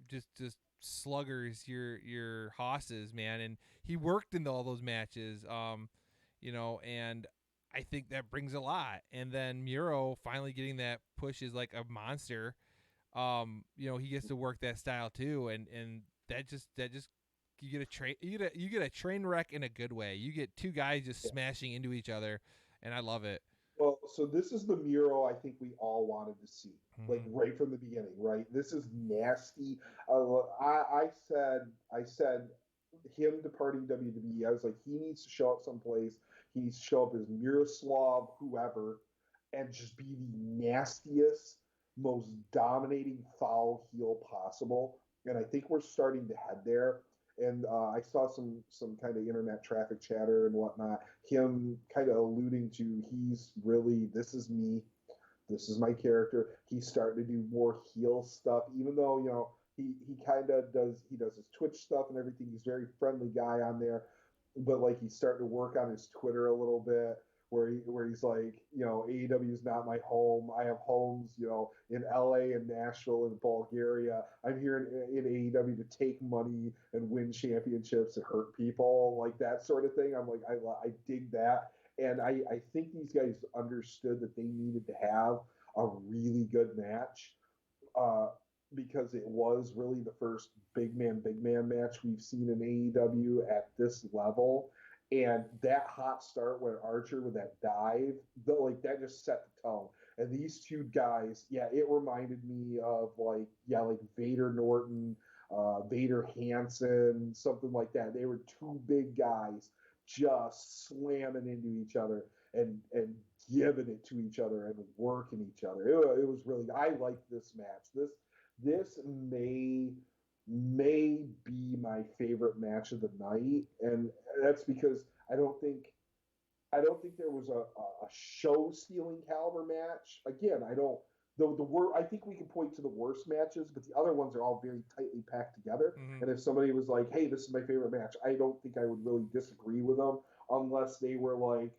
just sluggers, your hosses, man. And he worked in all those matches, and I think that brings a lot. And then Miro finally getting that push is like a monster. He gets to work that style too, and that just you get a train wreck in a good way. You get two guys just smashing into each other. and I love it. Well, so this is the Miro I think we all wanted to see, like Mm-hmm. right from the beginning, right? This is nasty. I said, him departing WWE. I was like, he needs to show up someplace. He needs to show up as Miroslav, whoever, and just be the nastiest, most dominating foul heel possible. And I think we're starting to head there. And I saw some kind of internet traffic chatter and whatnot. Him kind of alluding to he's really, this is me, this is my character. He's starting to do more heel stuff, even though he kind of does his Twitch stuff and everything. He's a very friendly guy on there, but like he's starting to work on his Twitter a little bit. Where he's like, AEW is not my home. I have homes, in LA and Nashville and Bulgaria. I'm here in AEW to take money and win championships and hurt people, like that sort of thing. I'm like, I dig that. And I think these guys understood that they needed to have a really good match, uh, because it was really the first big man match we've seen in AEW at this level. And that hot start with Archer with that dive, that just set the tone. And these two guys, yeah, it reminded me of like Vader Norton, Vader Hansen, something like that. They were two big guys just slamming into each other and giving it to each other and working each other. It was really, I like this match. This may be my favorite match of the night, and that's because I don't think there was a show stealing caliber match. Again, I don't I think we can point to the worst matches, but the other ones are all very tightly packed together. Mm-hmm. And if somebody was like, "Hey, this is my favorite match," I don't think I would really disagree with them unless they were like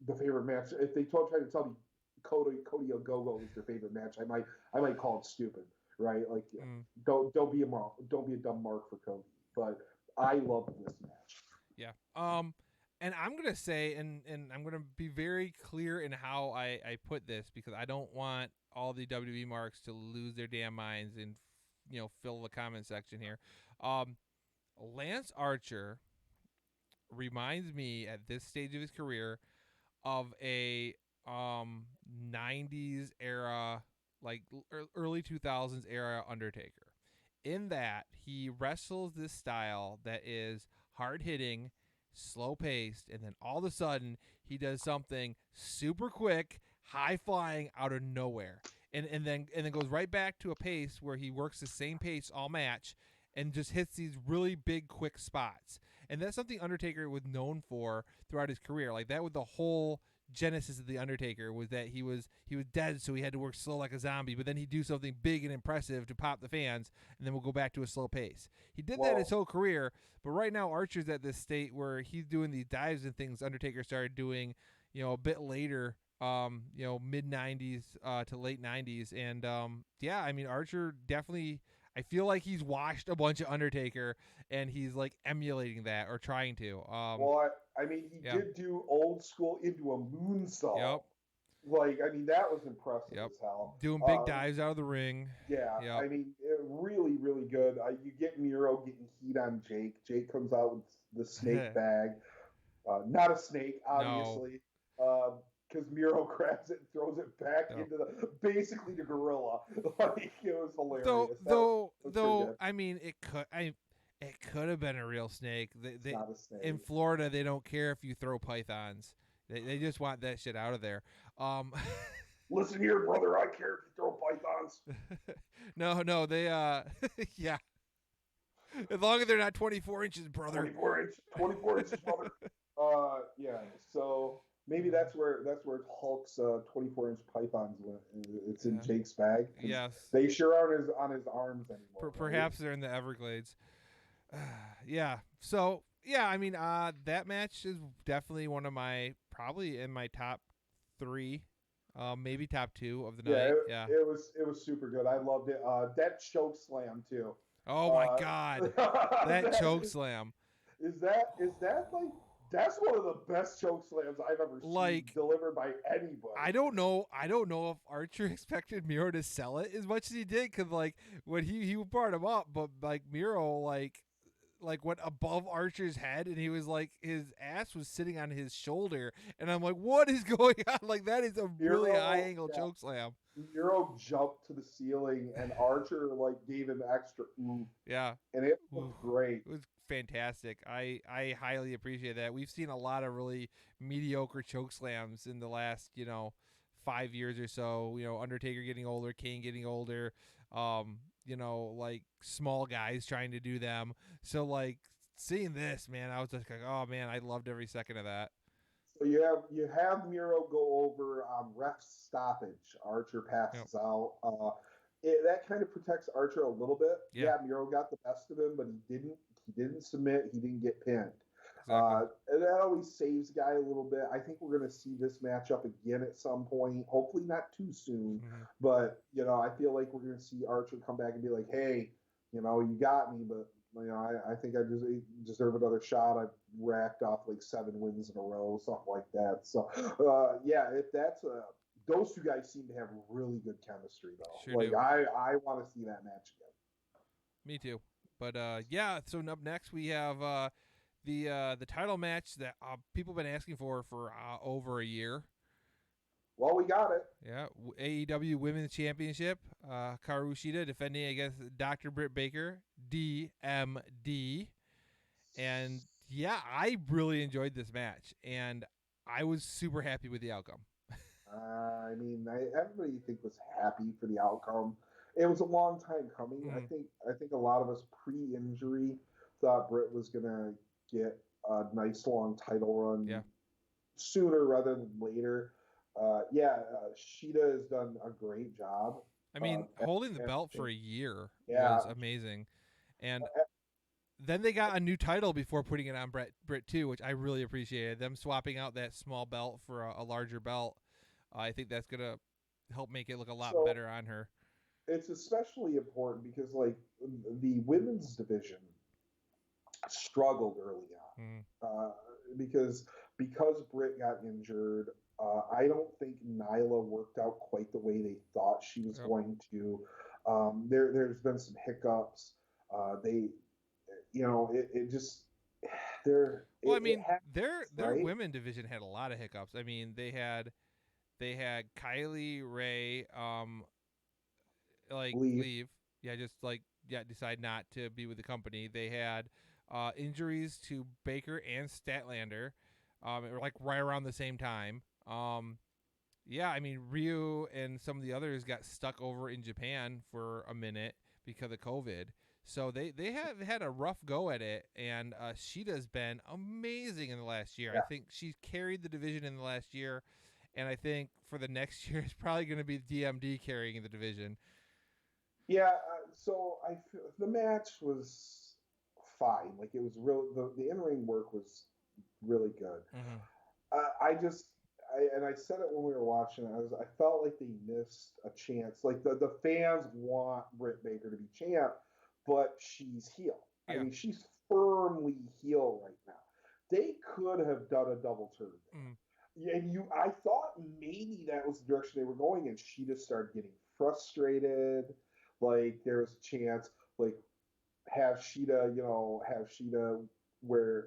the favorite match. If they tried to tell me Cody Ogogo is their favorite match, I might call it stupid, right? Like, Mm. don't be a dumb mark for Cody. But I love this match. Yeah. And I'm gonna say, and I'm gonna be very clear in how I put this, because I don't want all the WWE marks to lose their damn minds and fill the comment section here. Lance Archer reminds me at this stage of his career of a 90s era, like early 2000s era Undertaker, in that he wrestles this style that is hard hitting, slow paced, and then all of a sudden he does something super quick, high flying out of nowhere. And then goes right back to a pace where he works the same pace all match and just hits these really big quick spots. And that's something Undertaker was known for throughout his career. Like that was the whole genesis of the Undertaker, was that he was dead, so he had to work slow like a zombie, but then he'd do something big and impressive to pop the fans, and then we'll go back to a slow pace. He did that his whole career, but right now Archer's at this state where he's doing these dives and things Undertaker started doing, a bit later, mid 90s to late 90s. And yeah, I mean, Archer definitely, I feel like he's watched a bunch of Undertaker and he's like emulating that or trying to. I mean, he did do old school into a moonsault. Yep. Like, I mean, that was impressive Yep. as hell. Doing big dives out of the ring. Yeah, Yep. I mean, really, really good. You get Miro getting heat on Jake. Jake comes out with the snake bag. Not a snake, obviously. Because Miro grabs it and throws it back into basically the gorilla. Like, it was hilarious. Though, I mean, it could have been a real snake. It's not a snake. In Florida, they don't care if you throw pythons. They just want that shit out of there. Listen here, brother. I care if you throw pythons. No, they yeah. As long as they're not 24 inches, brother. 24 inches, brother. Yeah. So maybe that's where Hulk's 24-inch pythons went. It's in Jake's bag. Yes. They sure aren't on his arms anymore. Perhaps they're in the Everglades. Yeah. So yeah, I mean, that match is definitely one of probably in my top 3, maybe top 2 of the night. It was super good. I loved it. That choke slam too. Oh my god, that choke slam. Is that like? That's one of the best choke slams I've ever seen delivered by anybody. I don't know if Archer expected Miro to sell it as much as he did, because like when he brought him up, but like Miro, like like went above Archer's head, and he was like his ass was sitting on his shoulder, and I'm like, what is going on? Like that is a really high angle choke slam. Miro jumped to the ceiling, and Archer like gave him extra oomph. Yeah, and it was great. It was fantastic. I highly appreciate that. We've seen a lot of really mediocre choke slams in the last 5 years or so. Undertaker getting older, Kane getting older. Like small guys trying to do them. So like seeing this, man, I was just like, oh man, I loved every second of that. So you have Miro go over ref stoppage. Archer passes out. That kind of protects Archer a little bit. Yeah, Miro got the best of him, but he didn't submit. He didn't get pinned. Exactly. And that always saves Guy a little bit. I think we're going to see this matchup again at some point. Hopefully not too soon. Mm-hmm. But, I feel like we're going to see Archer come back and be like, hey, you got me, but I think I deserve another shot. I've racked off like 7 wins in a row, something like that. So, if that's those two guys seem to have really good chemistry, though. Sure do. I want to see that match again. Me too. But so up next we have the title match that people have been asking for over a year. Well, we got it. Yeah, AEW Women's Championship. Karu Shida defending against Dr. Britt Baker, DMD. And yeah, I really enjoyed this match, and I was super happy with the outcome. Everybody was happy for the outcome. It was a long time coming. Mm. I think a lot of us pre-injury thought Britt was gonna get a nice long title run sooner rather than later. Shida has done a great job. Holding the belt for a year was amazing. And then they got a new title before putting it on Britt too, which I really appreciated. Them swapping out that small belt for a larger belt. I think that's going to help make it look a lot better on her. It's especially important because like the women's division struggled early on because Britt got injured. I don't think Nyla worked out quite the way they thought she was going to. There's been some hiccups. Their women division had a lot of hiccups. I mean, they had Kylie Ray leave. Decide not to be with the company. They had injuries to Baker and Statlander, like right around the same time. Ryu and some of the others got stuck over in Japan for a minute because of COVID. So they have had a rough go at it, and Shida's been amazing in the last year. I think she's carried the division in the last year, and I think for the next year it's probably going to be DMD carrying the division. Yeah, so the match was fine. Like it was real. The in-ring work was really good. Mm-hmm. I said it when we were watching it. I felt like they missed a chance. Like the fans want Britt Baker to be champ, but she's heel. Yeah. She's firmly heel right now. They could have done a double turn. And I thought maybe that was the direction they were going, and she just started getting frustrated. Like there was a chance, like have Shida where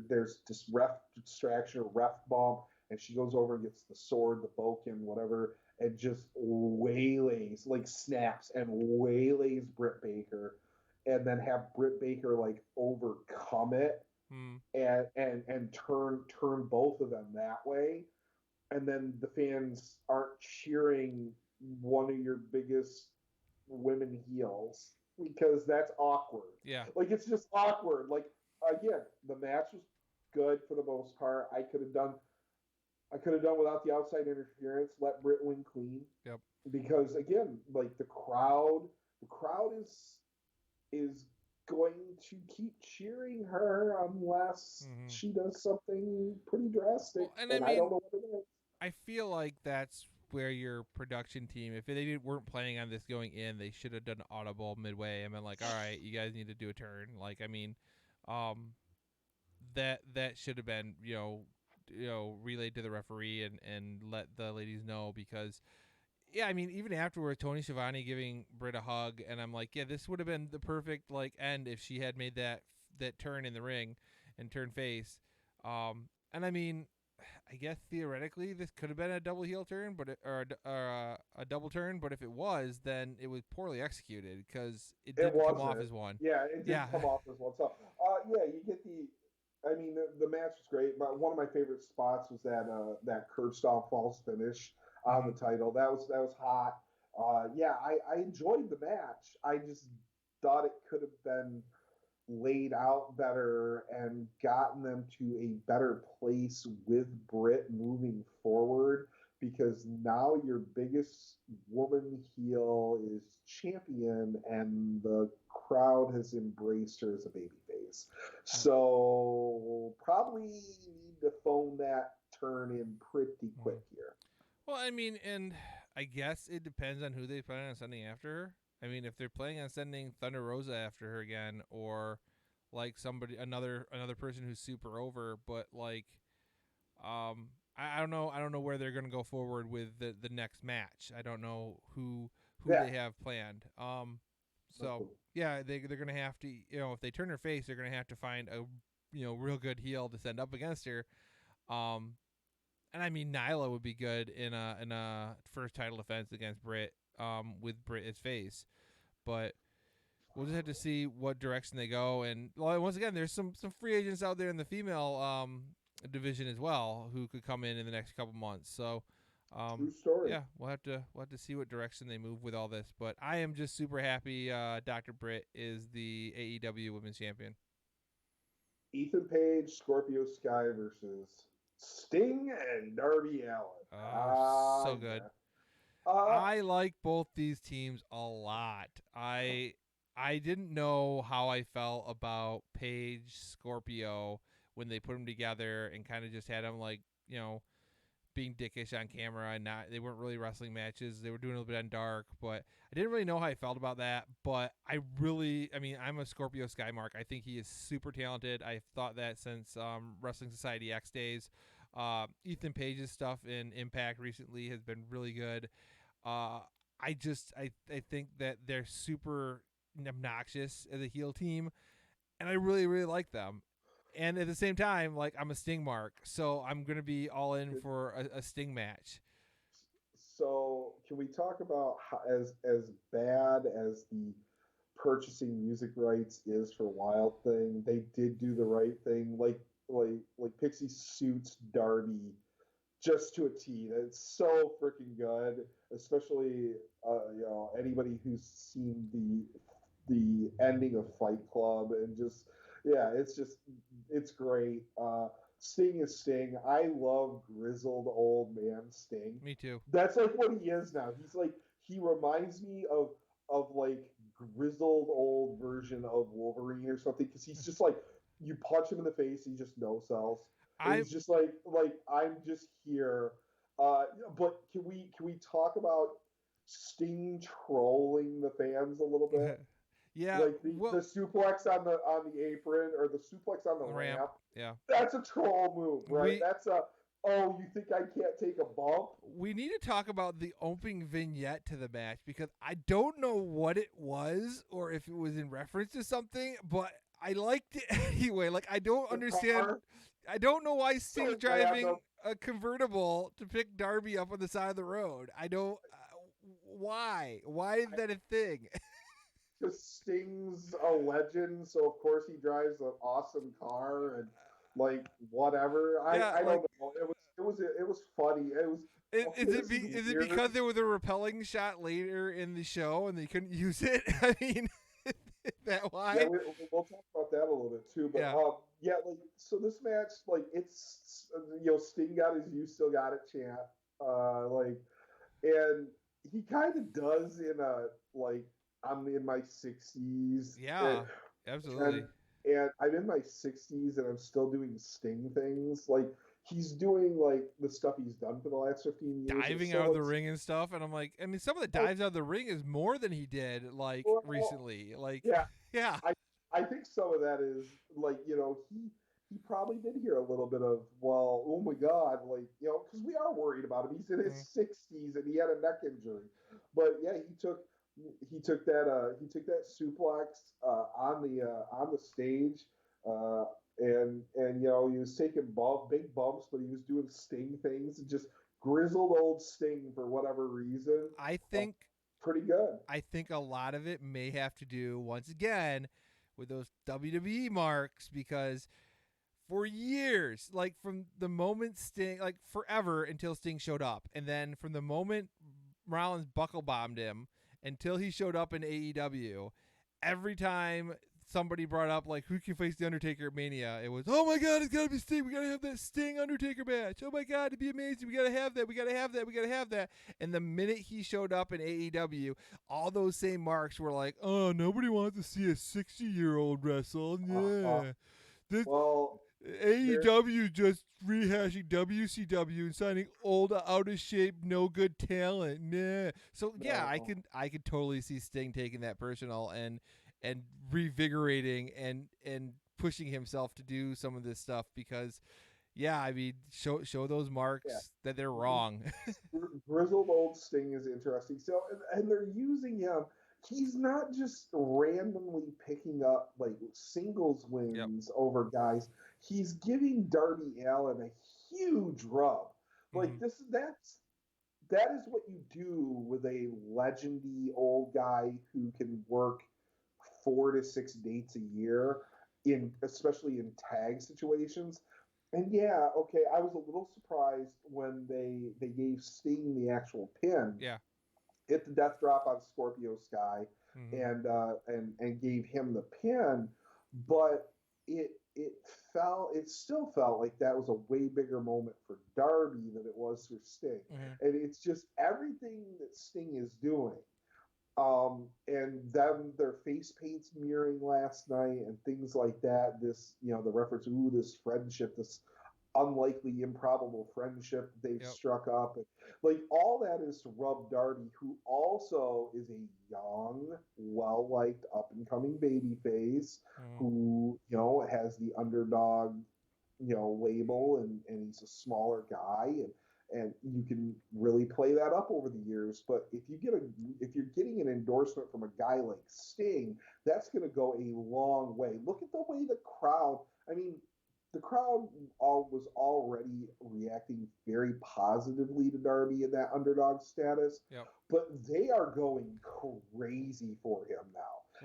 there's this ref distraction or ref bump, and she goes over and gets the sword, the boken, whatever, and just waylays, like snaps and waylays Britt Baker, and then have Britt Baker like overcome it and turn both of them that way, and then the fans aren't cheering one of your biggest women heels because that's awkward. Yeah, like it's just awkward. Like again, the match was good for the most part. I could have done without the outside interference. Let Britt win clean. Yep. Because again, like the crowd is going to keep cheering her unless she does something pretty drastic. Well, and I don't know what it is. I feel like that's where your production team, if they weren't planning on this going in, they should have done audible midway and been like, all right, you guys need to do a turn. Like, that should have been, relayed to the referee and let the ladies know, because even afterward, Tony Schiavone giving Britt a hug, and I'm like, this would have been the perfect end if she had made that that turn in the ring and turn face. And I mean, I guess theoretically this could have been a double heel turn, but a double turn. But if it was, then it was poorly executed because it didn't come off as one. Yeah, it didn't come off as one. So, yeah, you get the. I mean, the match was great, but one of my favorite spots was that curb stomp false finish on the title. That was hot. Yeah, I enjoyed the match. I just thought it could have been laid out better and gotten them to a better place with Britt moving forward, because now your biggest woman heel is champion and the crowd has embraced her as a babyface. So probably need to phone that turn in pretty quick here. Well, I mean, and I guess it depends on who they plan on sending after her. I mean, if they're planning on sending Thunder Rosa after her again, or like another person who's super over, but like, I don't know. I don't know where they're going to go forward with the next match. I don't know who they have planned. So yeah, they're going to have to, if they turn her face, they're going to have to find a, real good heel to send up against her. And I mean, Nyla would be good in a first title defense against Britt, with Britt as face, but we'll just have to see what direction they go. And once again, there's some free agents out there in the female division as well who could come in the next couple months. So, true story. Yeah, we'll have to see what direction they move with all this. But I am just super happy. Dr. Britt is the AEW Women's Champion. Ethan Page, Scorpio Sky versus Sting and Darby Allin. So good. I like both these teams a lot. I didn't know how I felt about Page Scorpio when they put them together and kind of just had them like, being dickish on camera, and they weren't really wrestling matches. They were doing a little bit on dark, but I didn't really know how I felt about that. But I'm a Scorpio Sky mark. I think he is super talented. I've thought that since Wrestling Society X days. Ethan Page's stuff in Impact recently has been really good. I think that they're super obnoxious as a heel team, and I really, really like them. And at the same time, like, I'm a Sting mark, so I'm going to be all in for a Sting match. So can we talk about how, as bad as the purchasing music rights is for Wild Thing, they did do the right thing. Like Pixie suits Darby just to a T. It's so freaking good, especially anybody who's seen the ending of Fight Club, and just it's great. Sting is Sting. I love grizzled old man Sting. Me too. That's like what he is now. He reminds me of like grizzled old version of Wolverine or something, because he's just like, you punch him in the face, he just no sells. He's just like I'm just here. But can we talk about Sting trolling the fans a little bit? Yeah, like the suplex on the apron, or the suplex on the ramp. Yeah, that's a troll move, right? That's a, oh, you think I can't take a bump? We need to talk about the opening vignette to the match, because I don't know what it was or if it was in reference to something, but I liked it anyway. Like, I don't understand. I don't know why Sting's driving a convertible to pick Darby up on the side of the road. I don't. Why? Why is that a thing? Because Sting's a legend, so of course he drives an awesome car and like whatever. I don't know. It was funny. Is it because there was a repelling shot later in the show and they couldn't use it? I mean, is that why? Yeah, we'll talk about that a little bit too. But like, so this match, like, it's Sting got his "You Still Got It" chant, and he kind of does in a like, I'm in my 60s. Yeah, absolutely. And I'm in my 60s and I'm still doing Sting things. Like, he's doing like the stuff he's done for the last 15 years. Diving out of the ring and stuff. And I'm like, I mean, some of the dives out of the ring is more than he did recently. Like, yeah. I think some of that is like, he probably did hear a little bit of, well, oh my God, like, because we are worried about him. He's in his 60s and he had a neck injury. But yeah, he took that suplex on the stage, Uh, and he was taking big bumps, but he was doing Sting things, and just grizzled old Sting for whatever reason. I Uh, think Pretty good. I think a lot of it may have to do once again with those WWE marks because for years, like from the moment Sting, like forever until Sting showed up, and then from the moment Rollins buckle bombed him until he showed up in AEW, every time somebody brought up like who can face the Undertaker at Mania, it was, oh my god, it's gotta be Sting. We gotta have that Sting Undertaker match. Oh my god, it'd be amazing. We gotta have that. We gotta have that. We gotta have that. And the minute he showed up in AEW, all those same marks were like, oh, nobody wants to see a 60-year-old wrestle. Yeah. This Well, there. AEW just rehashing WCW and signing old, out of shape, no good talent. Nah. So yeah, No. I could totally see Sting taking that personal and revigorating and pushing himself to do some of this stuff because yeah, I mean show those Yeah. marks that they're wrong. Grizzled old Sting is interesting. So, and they're using him. He's not just randomly picking up like singles Yep. wins over guys. He's giving Darby Allin a huge rub. Mm-hmm. Like that is what you do with a legendy old guy who can work 4 to 6 dates a year in especially in tag situations. And yeah, okay, I was a little surprised when they gave Sting the actual pin, Yeah. hit the death drop on Scorpio Sky, Mm-hmm. and gave him the pin, but it still felt like that was a way bigger moment for Darby than it was for Sting, Mm-hmm. and it's just everything that Sting is doing. And them their face paints mirroring last night and things like that. This, the reference, ooh, this friendship, this unlikely, improbable friendship they've Yep. struck up. And, like all that is to rub Darby, who also is a young, well liked, up and coming baby face, Mm-hmm. who has the underdog, label, and he's a smaller guy, and you can really play that up over the years. But if you're getting an endorsement from a guy like Sting, that's going to go a long way. Look at the way the crowd. I mean, the crowd was already reacting very positively to Darby in that underdog status, Yep. but they are going crazy for him now.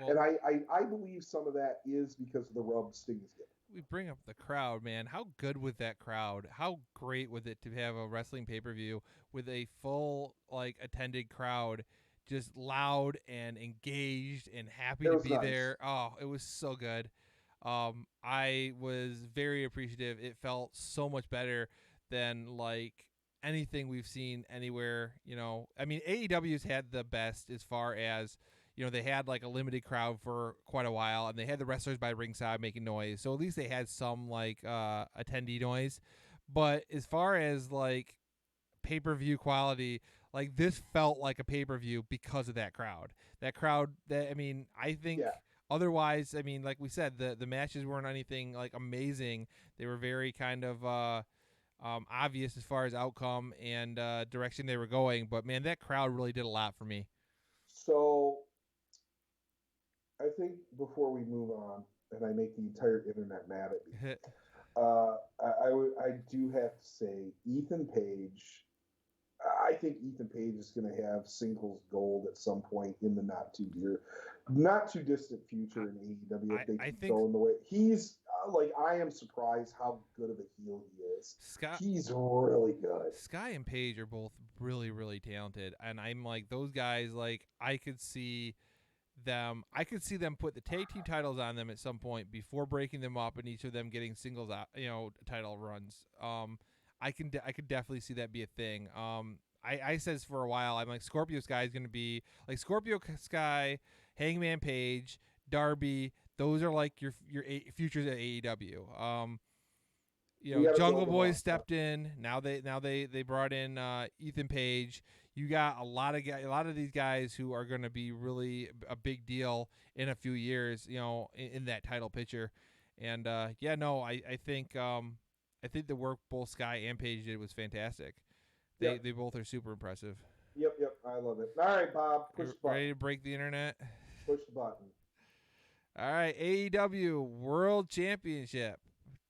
Well, And I believe some of that is because of the rub Sting is getting. we bring up the crowd, man. How good was that crowd? How great was it to have a wrestling pay-per-view with a full like attended crowd, just loud and engaged and happy It to was be nice. there. Oh, it was so good. I was very appreciative. It felt so much better than like anything we've seen anywhere. I mean, AEW's had the best as far as they had like a limited crowd for quite a while, and they had the wrestlers by ringside making noise. So at least they had some like attendee noise. But as far as like pay per view quality, like this felt like a pay per view because of that crowd. That crowd. That I mean, I think. Yeah. Otherwise, I mean, like we said, the matches weren't anything like amazing. They were very kind of obvious as far as outcome and direction they were going. But man, that crowd really did a lot for me. So I think before we move on, and I make the entire internet mad at me, I do have to say Ethan Page. I think Ethan Page is going to have singles gold at some point in the not too distant future in AEW if they I keep think going the way he's. Like, I am surprised how good of a heel he is. Scott He's really good. Sky and Paige are both really, really talented, and I'm like those guys. Like I could see them put the tag team titles on them at some point before breaking them up, and each of them getting singles out, title runs. I could definitely see that be a thing. I said for a while, I'm like Scorpio Sky is going to be like Scorpio Sky, Hangman Page, Darby. Those are like your futures at AEW. We got to Jungle build them Boy up. stepped in. Now they brought in Ethan Page. You got a lot of these guys who are going to be really a big deal in a few years. In that title picture, and I think the work both Sky and Page did was fantastic. Yep. They both are super impressive. Yep. I love it. All right, Bob. Push You the button. ready to break the internet? Push the button. All right, AEW World Championship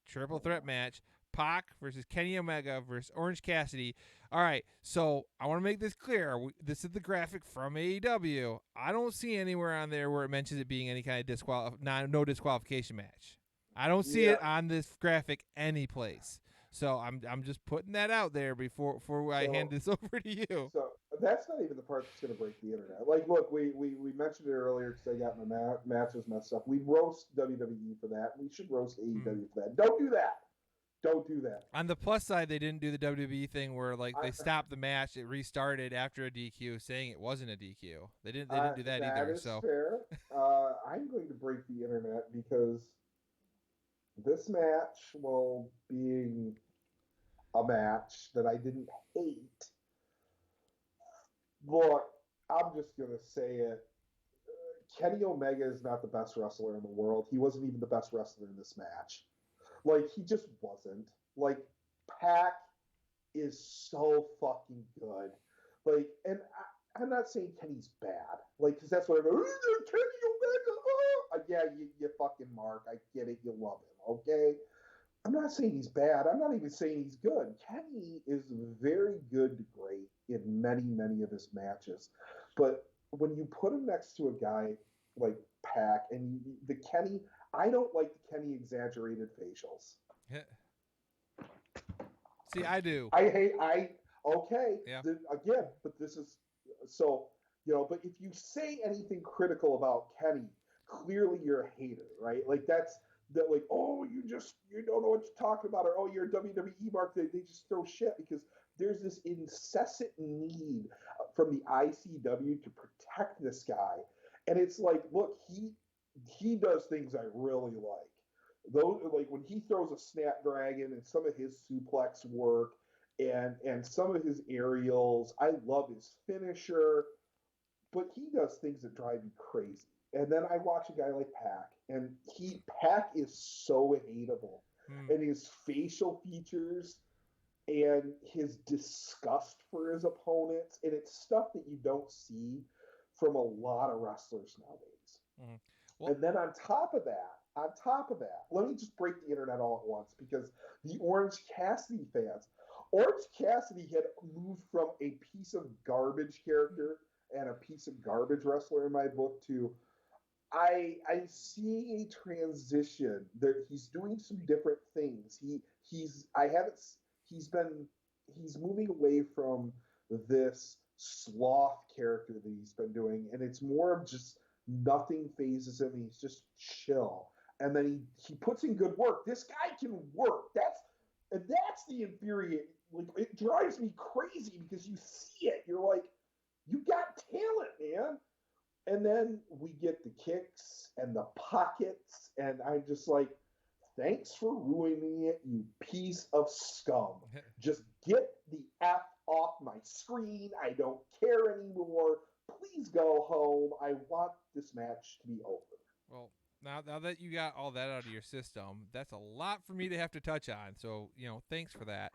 triple threat match. Pac versus Kenny Omega versus Orange Cassidy. All right, so I want to make this clear. This is the graphic from AEW. I don't see anywhere on there where it mentions it being any kind of no disqualification match. I don't see it on this graphic any place. So I'm just putting that out there before I hand this over to you. So that's not even the part that's going to break the internet. Like, look, we mentioned it earlier because I got my matches messed up. We roast WWE for that. We should roast AEW for that. Don't do that. Don't do that. On the plus side, they didn't do the WWE thing where like they stopped the match, it restarted after a DQ, saying it wasn't a DQ. They didn't do that either. That is so fair. I'm going to break the internet because this match, while being a match that I didn't hate, look, I'm just going to say it. Kenny Omega is not the best wrestler in the world. He wasn't even the best wrestler in this match. Like, he just wasn't. Like, Pac is so fucking good. Like, and I'm not saying Kenny's bad. Like, because that's what everyone, Kenny Omega, yeah, you fucking Mark. I get it. You love him, okay? I'm not saying he's bad. I'm not even saying he's good. Kenny is very good to great in many, many of his matches. But when you put him next to a guy like Pac and the Kenny, I don't like the Kenny exaggerated facials. See, I do. Okay. Yeah. Again, but this is so, but if you say anything critical about Kenny, clearly you're a hater, right? Like like, oh, you don't know what you're talking about, or oh, you're a WWE mark. They just throw shit because there's this incessant need from the ICW to protect this guy. And it's like, look, he does things I really like. Those, like when he throws a snapdragon and some of his suplex work and some of his aerials, I love his finisher, but he does things that drive me crazy. And then I watch a guy like Pac, and Pac is so hateable, and his facial features and his disgust for his opponents, and it's stuff that you don't see from a lot of wrestlers nowadays. Well, and then on top of that, let me just break the internet all at once because the Orange Cassidy fans, Orange Cassidy had moved from a piece of garbage character and a piece of garbage wrestler in my book to I see a transition that he's doing some different things. He's moving away from this sloth character that he's been doing, and it's more of just nothing phases him. He's just chill, and then he puts in good work. This guy can work. That's the infuriating. Like, it drives me crazy because you see it. You're like, you got talent, man. And then we get the kicks and the pockets, and I'm just like, thanks for ruining it, you piece of scum. Just get the F off my screen. I don't care anymore. Please go home. I want this match to be over. Well, now that you got all that out of your system, that's a lot for me to have to touch on. So, thanks for that.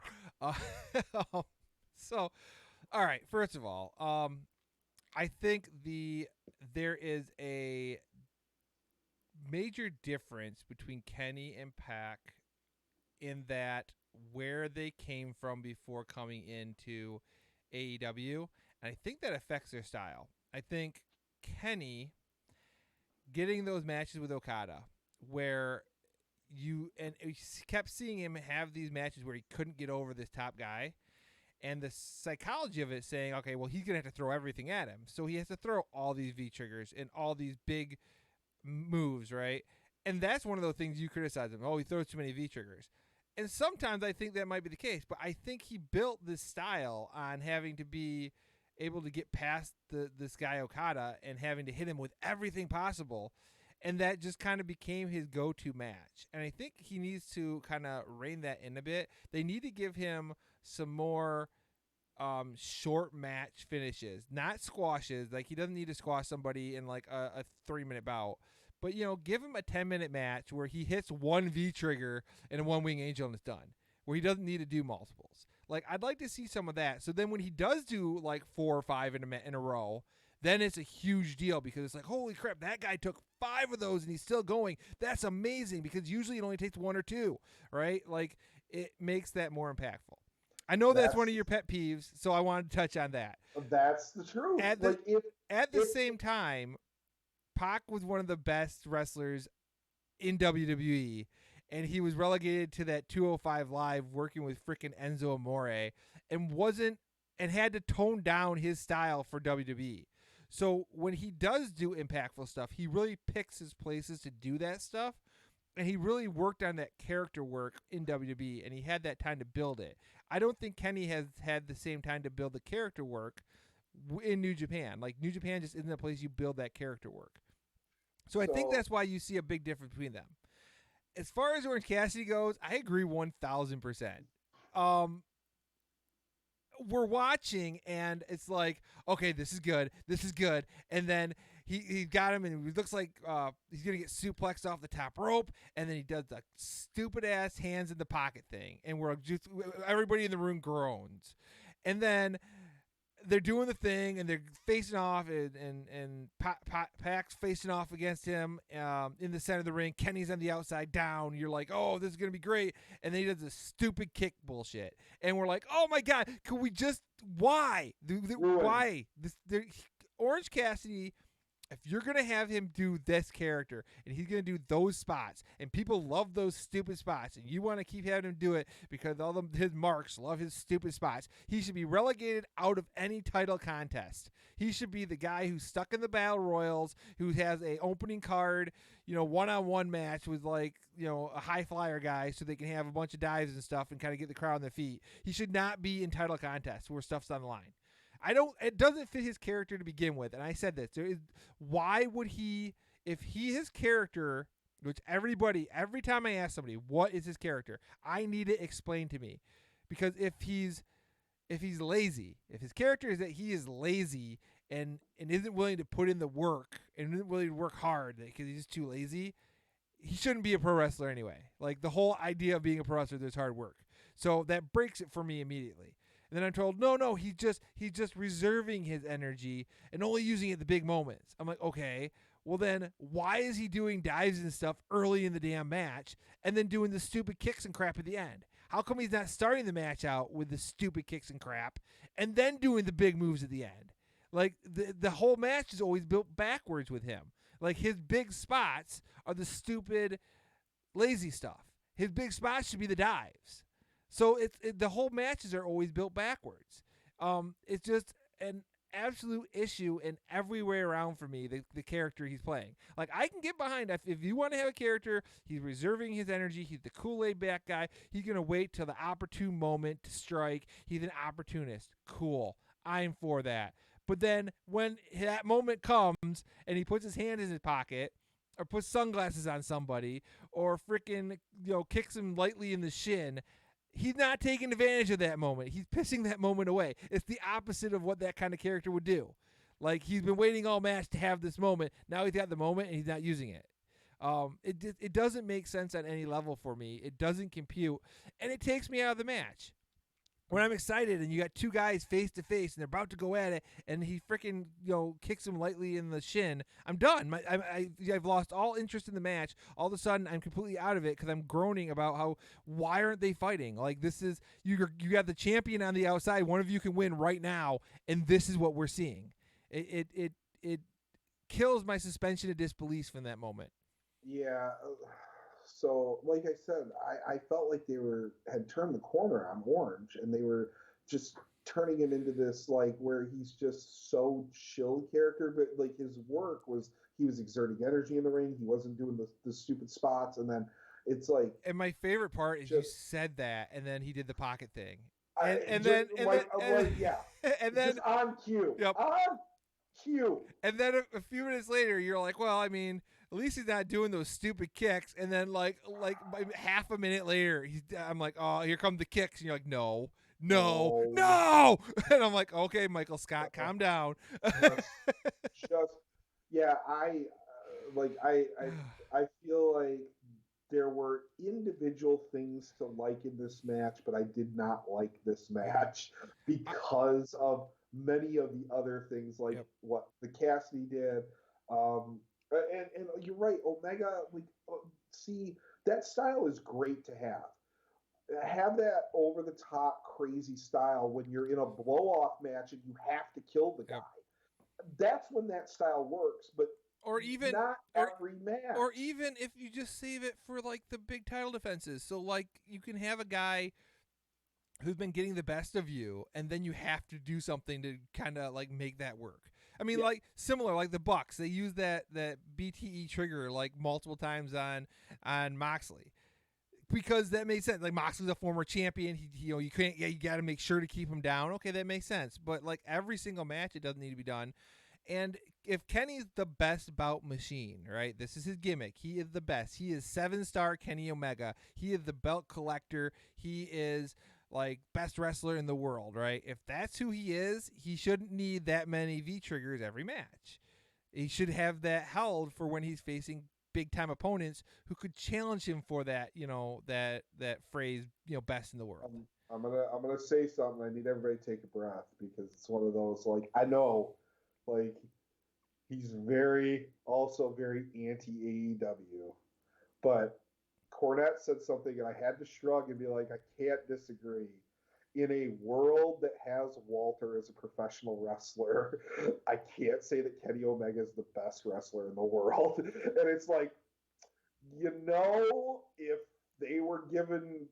So, all right, first of all, I think there is a major difference between Kenny and Pac in that where they came from before coming into AEW, and I think that affects their style. I think Kenny getting those matches with Okada where you kept seeing him have these matches where he couldn't get over this top guy. And the psychology of it saying, okay, well, he's going to have to throw everything at him. So he has to throw all these V-triggers and all these big moves, right? And that's one of those things you criticize him. Oh, he throws too many V-triggers. And sometimes I think that might be the case. But I think he built this style on having to be able to get past this guy Okada and having to hit him with everything possible. And that just kind of became his go-to match. And I think he needs to kind of rein that in a bit. They need to give him some more short match finishes, not squashes. Like, he doesn't need to squash somebody in like a 3-minute bout, but give him a 10-minute match where he hits one V trigger and a one wing angel and it's done, where he doesn't need to do multiples. Like, I'd like to see some of that. So then when he does do like 4 or 5 in a row, then it's a huge deal because it's like, holy crap, that guy took 5 of those and he's still going. That's amazing, because usually it only takes 1 or 2, right? Like, it makes that more impactful. I know that's one of your pet peeves, so I wanted to touch on that. That's the truth. At the same time, Pac was one of the best wrestlers in WWE, and he was relegated to that 205 Live working with frickin' Enzo Amore, and had to tone down his style for WWE. So when he does do impactful stuff, he really picks his places to do that stuff, and he really worked on that character work in WWE, and he had that time to build it. I don't think Kenny has had the same time to build the character work in New Japan. Like, New Japan just isn't a place you build that character work. So I think that's why you see a big difference between them. As far as Orange Cassidy goes, I agree 1,000%. We're watching, and it's like, okay, this is good, and then he got him, and it looks like he's gonna get suplexed off the top rope, and then he does the stupid ass hands in the pocket thing, and everybody in the room groans, and then they're doing the thing, and they're facing off, and Pac's facing off against him in the center of the ring. Kenny's on the outside down. You're like, oh, this is going to be great. And then he does this stupid kick bullshit. And we're like, oh, my God, can we just – why? Why? Orange Cassidy – if you're going to have him do this character, and he's going to do those spots, and people love those stupid spots, and you want to keep having him do it because his marks love his stupid spots, he should be relegated out of any title contest. He should be the guy who's stuck in the Battle Royals, who has a opening card, one-on-one match with, like, a high flyer guy so they can have a bunch of dives and stuff and kind of get the crowd on their feet. He should not be in title contests where stuff's on the line. It doesn't fit his character to begin with. And I said this, why would his character, which every time I ask somebody, what is his character? I need it explained to me, because if he's lazy, if his character is that he is lazy and isn't willing to put in the work and isn't willing to work hard because he's too lazy, he shouldn't be a pro wrestler anyway. Like, the whole idea of being a pro wrestler, there's hard work. So that breaks it for me immediately. And then I'm told, no, he's just reserving his energy and only using it at the big moments. I'm like, okay, well then why is he doing dives and stuff early in the damn match and then doing the stupid kicks and crap at the end? How come he's not starting the match out with the stupid kicks and crap and then doing the big moves at the end? Like, the whole match is always built backwards with him. Like, his big spots are the stupid, lazy stuff. His big spots should be the dives. So the whole matches are always built backwards. It's just an absolute issue in every way around for me, the character he's playing. Like, I can get behind, if you want to have a character, he's reserving his energy, he's the Kool-Aid back guy, he's going to wait till the opportune moment to strike, he's an opportunist. Cool. I'm for that. But then when that moment comes and he puts his hand in his pocket, or puts sunglasses on somebody, or freaking kicks him lightly in the shin, he's not taking advantage of that moment. He's pissing that moment away. It's the opposite of what that kind of character would do. Like, he's been waiting all match to have this moment. Now he's got the moment and he's not using it. It doesn't make sense on any level for me. It doesn't compute, and it takes me out of the match. When I'm excited and you got two guys face to face and they're about to go at it, and he freaking kicks him lightly in the shin, I'm done. I've lost all interest in the match. All of a sudden, I'm completely out of it because I'm groaning about why aren't they fighting? Like, this is you got the champion on the outside. One of you can win right now, and this is what we're seeing. It kills my suspension of disbelief from that moment. Yeah. So, like I said, I felt like they had turned the corner on Orange, and they were just turning him into this, like, where he's just so chill character, but like his work was, he was exerting energy in the ring. He wasn't doing the stupid spots, and then it's like. And my favorite part is you said that, and then he did the pocket thing, and then just on cue. Yep. On cue. And then a few minutes later, you're like, well, I mean, at least he's not doing those stupid kicks. And then like half a minute later, I'm like, oh, here come the kicks. And you're like, no. And I'm like, okay, Michael Scott, calm down. I feel like there were individual things to like in this match, but I did not like this match because of many of the other things like what the Cassidy did. And you're right, Omega. Like, see, that style is great to have that over the top crazy style when you're in a blow off match and you have to kill the guy. That's when that style works, but or even not every match. Or even if you just save it for like the big title defenses. So like you can have a guy who's been getting the best of you, and then you have to do something to kind of like make that work. I mean, like similar, like the Bucks, they use that BTE trigger like multiple times on Moxley because that made sense. Like Moxley's a former champion, you can't, you got to make sure to keep him down. Okay, that makes sense. But like every single match, it doesn't need to be done. And if Kenny's the best bout machine, right? This is his gimmick. He is the best. He is 7-star Kenny Omega. He is the belt collector. He is like best wrestler in the world, right? If that's who he is, he shouldn't need that many V triggers every match. He should have that held for when he's facing big time opponents who could challenge him for that, that phrase, best in the world. I'm gonna say something. I need everybody to take a breath because it's one of those, like, I know, like, he's also very anti AEW, but Cornette said something and I had to shrug and be like, I can't disagree. In a world that has Walter as a professional wrestler, I can't say that Kenny Omega is the best wrestler in the world. And it's like, if they were given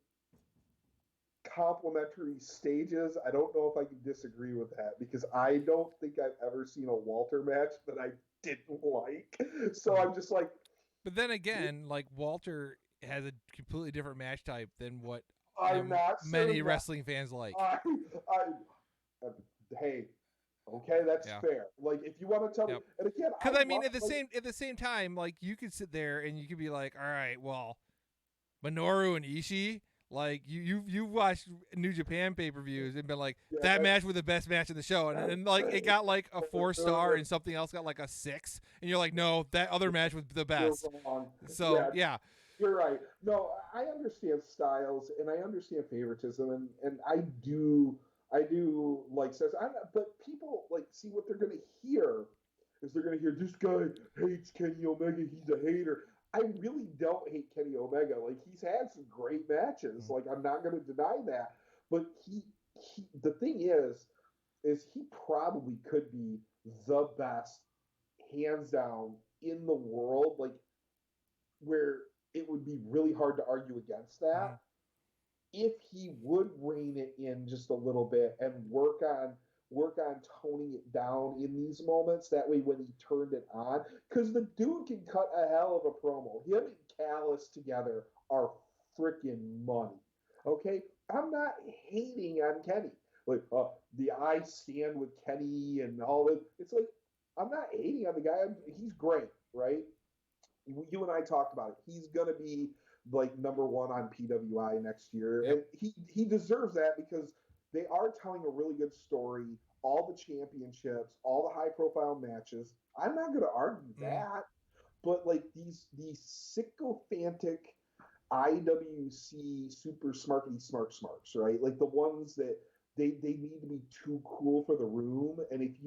complimentary stages, I don't know if I can disagree with that because I don't think I've ever seen a Walter match that I didn't like. So I'm just like, but then again, like Walter has a completely different match type than what many wrestling fans like. Hey, okay, that's fair. Like, if you want to tell me, and again, because I mean, at the same time, like you could sit there and you could be like, all right, well, Minoru and Ishii. Like you've watched New Japan pay-per-views and been like, that match was the best match in the show, and like it got like a 4-star and something else got like a 6, and you're like, no, that other match was the best. So yeah, you're right. No, I understand styles and I understand favoritism, and I do like says, but people like see what they're gonna hear is they're gonna hear this guy hates Kenny Omega, he's a hater. I really don't hate Kenny Omega. Like, he's had some great matches. Like, I'm not going to deny that. But the thing is he probably could be the best, hands down, in the world. Like, where it would be really hard to argue against that if he would rein it in just a little bit and work on toning it down in these moments. That way, when he turned it on, because the dude can cut a hell of a promo. Him and Callis together are freaking money. Okay, I'm not hating on Kenny. Like, the I stand with Kenny and all that. It's like, I'm not hating on the guy. He's great, right? You and I talked about it. He's gonna be like number 1 on PWI next year, and he deserves that because they are telling a really good story, all the championships, all the high-profile matches. I'm not going to argue that, but like these sycophantic IWC super smarks, right? Like the ones that they need to be too cool for the room. And if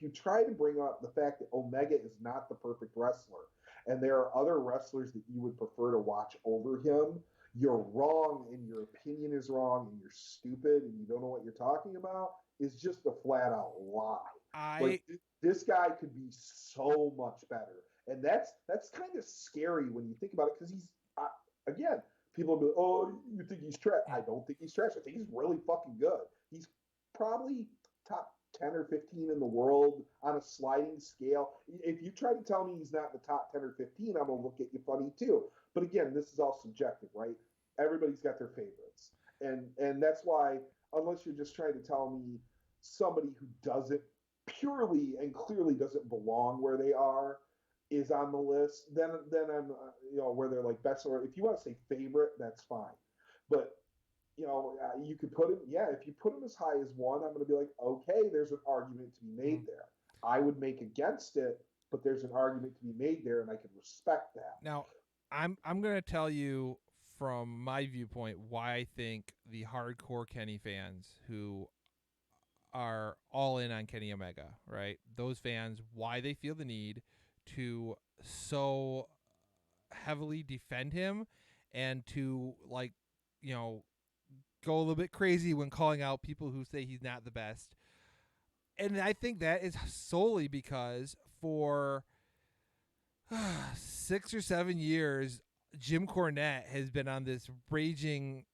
you try to bring up the fact that Omega is not the perfect wrestler, and there are other wrestlers that you would prefer to watch over him, you're wrong, and your opinion is wrong, and you're stupid, and you don't know what you're talking about, is just a flat out lie. This guy could be so much better, and that's kind of scary when you think about it, because he's again, people will be like, oh, you think he's trash? I don't think he's trash. I think he's really fucking good. He's probably top 10 or 15 in the world on a sliding scale. If you try to tell me he's not in the top 10 or 15, I'm gonna look at you funny too. But again, this is all subjective, right? Everybody's got their favorites, and that's why, unless you're just trying to tell me somebody who doesn't purely and clearly doesn't belong where they are is on the list, then I'm where they're like best, or if you want to say favorite, that's fine. But you could put him, if you put him as high as 1, I'm going to be like, okay, there's an argument to be made there. I would make against it, but there's an argument to be made there, and I can respect that. Now, I'm going to tell you from my viewpoint why I think the hardcore Kenny fans who are all in on Kenny Omega, right? Those fans, why they feel the need to so heavily defend him and to like, you know, go a little bit crazy when calling out people who say he's not the best. And I think that is solely because for 6 or 7 years, Jim Cornette has been on this raging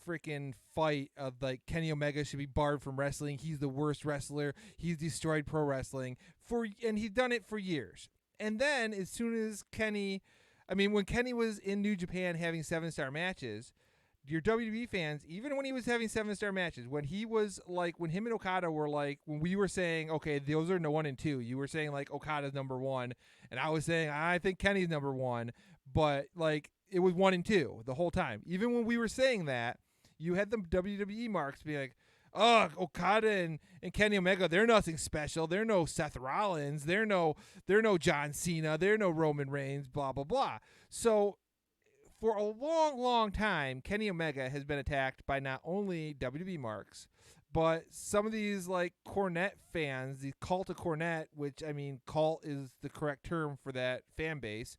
freaking fight of like Kenny Omega should be barred from wrestling. He's the worst wrestler. He's destroyed pro wrestling and he's done it for years. And then as soon as when Kenny was in New Japan having 7-star matches, your WWE fans, even when he was having 7-star matches, when he was like, when him and Okada were like, when we were saying, okay, those are no 1 and 2, you were saying like Okada's number 1, and I was saying I think Kenny's number 1, but like it was 1 and 2 the whole time. Even when we were saying that, you had the WWE marks be like, oh, Okada and Kenny Omega, they're nothing special. They're no Seth Rollins. They're no John Cena. They're no Roman Reigns. Blah blah blah. So for a long, long time, Kenny Omega has been attacked by not only WWE marks, but some of these like Cornette fans, the cult of Cornette, which I mean, cult is the correct term for that fan base.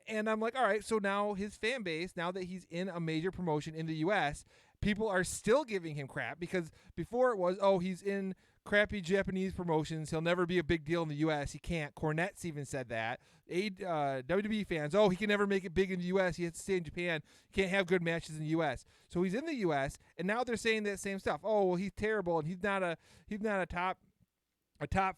And I'm like, all right, so now his fan base, now that he's in a major promotion in the U.S., people are still giving him crap because before it was, oh, he's in crappy Japanese promotions. He'll never be a big deal in the U.S. He can't. Cornette's even said that. WWE fans, oh, he can never make it big in the U.S. He has to stay in Japan. He can't have good matches in the U.S. So he's in the U.S. and now they're saying that same stuff. Oh, well, he's terrible and he's not a top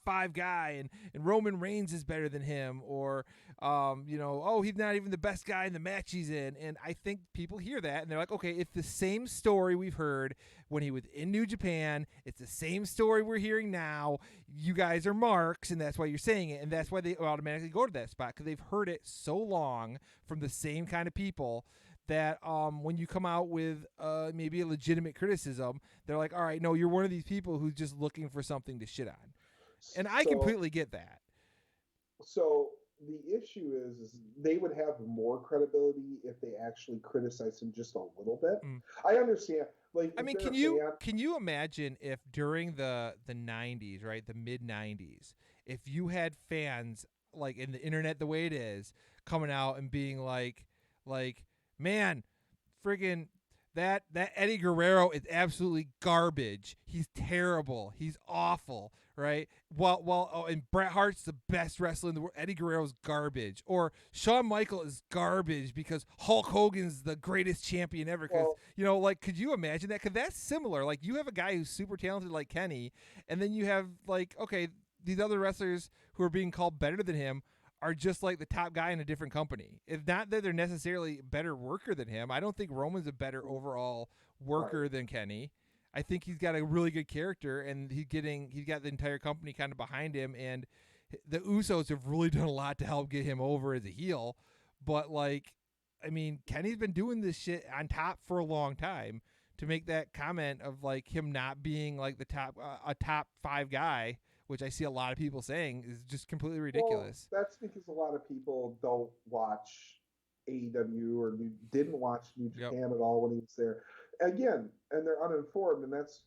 5 guy, and Roman Reigns is better than him, or oh, he's not even the best guy in the match he's in. And I think people hear that and they're like, okay, it's the same story we've heard when he was in New Japan. It's the same story we're hearing now. You guys are marks, and that's why you're saying it, and that's why they automatically go to that spot because they've heard it so long from the same kind of people that when you come out with maybe a legitimate criticism, they're like, all right, no, you're one of these people who's just looking for something to shit on. And I completely get that. So the issue is they would have more credibility if they actually criticized him just a little bit. I understand. Like, I mean, can you imagine if during the 90s, right, the mid 90s, if you had fans like in the internet the way it is coming out and being like, man, friggin' that Eddie Guerrero is absolutely garbage. He's terrible. He's awful, right? And Bret Hart's the best wrestler in the world. Eddie Guerrero's garbage. Or Shawn Michaels is garbage because Hulk Hogan's the greatest champion ever. Because, could you imagine that? Because that's similar. Like, you have a guy who's super talented like Kenny, and then you have, like, okay, these other wrestlers who are being called better than him are just like the top guy in a different company. If not that they're necessarily a better worker than him. I don't think Roman's a better overall worker than Kenny. I think he's got a really good character, and he's got the entire company kind of behind him, and the Usos have really done a lot to help get him over as a heel. But Kenny's been doing this shit on top for a long time. To make that comment of like him not being like the top a top 5 guy, which I see a lot of people saying, is just completely ridiculous. Well, that's because a lot of people don't watch AEW or didn't watch New Japan at all when he was there. Again, and they're uninformed, and that's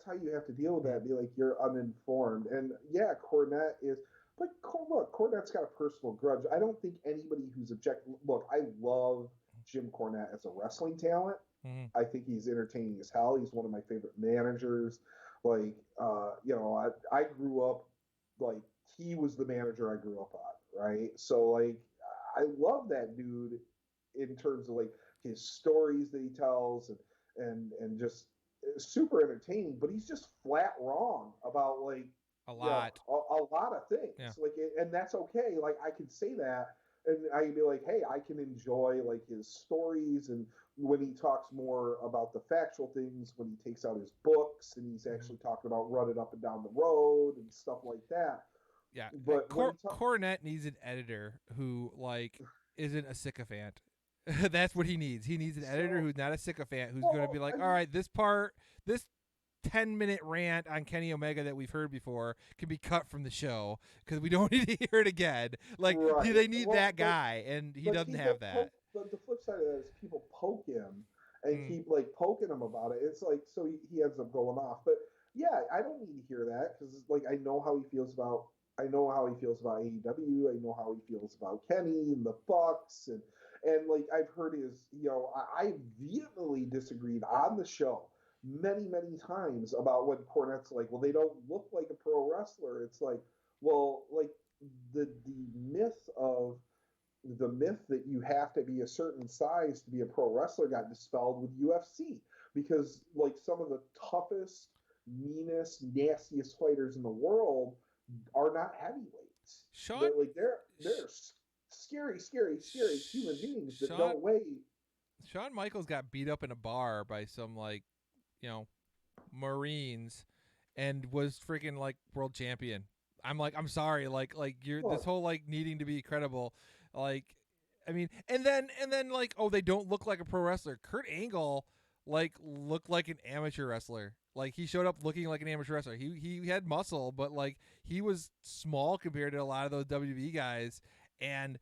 how you have to deal with that. Be like, you're uninformed, and yeah, Cornette is. But look, Cornette's got a personal grudge. I don't think anybody who's objective. Look, I love Jim Cornette as a wrestling talent. Mm-hmm. I think he's entertaining as hell. He's one of my favorite managers. Like, I grew up, like, he was the manager I grew up on, right? So, like, I love that dude in terms of, like, his stories that he tells and just super entertaining, but he's just flat wrong about, like, a lot of things. Yeah. Like, and that's okay. Like, I can say that, and I can be like, hey, I can enjoy, like, his stories, and when he talks more about the factual things, when he takes out his books and he's actually talking about running up and down the road and stuff like that. Yeah, but Cornette needs an editor who, like, isn't a sycophant. That's what he needs. He needs an editor who's not a sycophant, who's going to be like, all right, this 10-minute rant on Kenny Omega that we've heard before can be cut from the show because we don't need to hear it again. Like, they need that guy, and he doesn't have that. But the flip side of that is people poke him and keep, like, poking him about it. It's like, so he ends up going off. But Yeah, I don't need to hear that because like I know how he feels about. I know how he feels about AEW. I know how he feels about Kenny and the Bucks, and like I've heard his, I vehemently disagreed on the show many times about when Cornette's like, well, they don't look like a pro wrestler. It's like, well, like the myth of the myth that you have to be a certain size to be a pro wrestler got dispelled with UFC because like some of the toughest, meanest, nastiest fighters in the world are not heavyweights. Sean They're scary human beings that Sean don't weigh. Shawn Michaels got beat up in a bar by some like, you know, Marines and was freaking like world champion. I'm like, I'm sorry, like you're this Look, whole like needing to be credible, like, I mean, and then like, oh, they don't look like a pro wrestler. Kurt Angle like looked like an amateur wrestler. Like he showed up looking like an amateur wrestler. He had muscle, but like he was small compared to a lot of those WWE guys, and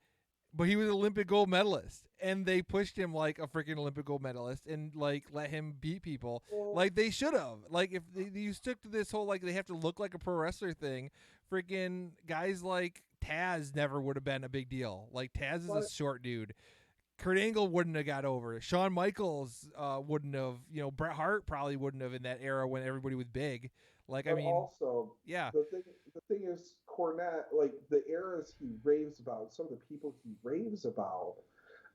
but he was an Olympic gold medalist, and they pushed him like a freaking Olympic gold medalist, and like let him beat people well, like they should have. Like if you stuck to this whole like they have to look like a pro wrestler thing, freaking guys like Taz never would have been a big deal. Like Taz is a but short dude. Kurt Angle wouldn't have got over. Shawn Michaels wouldn't have. You know, Bret Hart probably wouldn't have in that era when everybody was big. Like I but mean, also yeah, the thing is Cornette, like the eras he raves about, some of the people he raves about,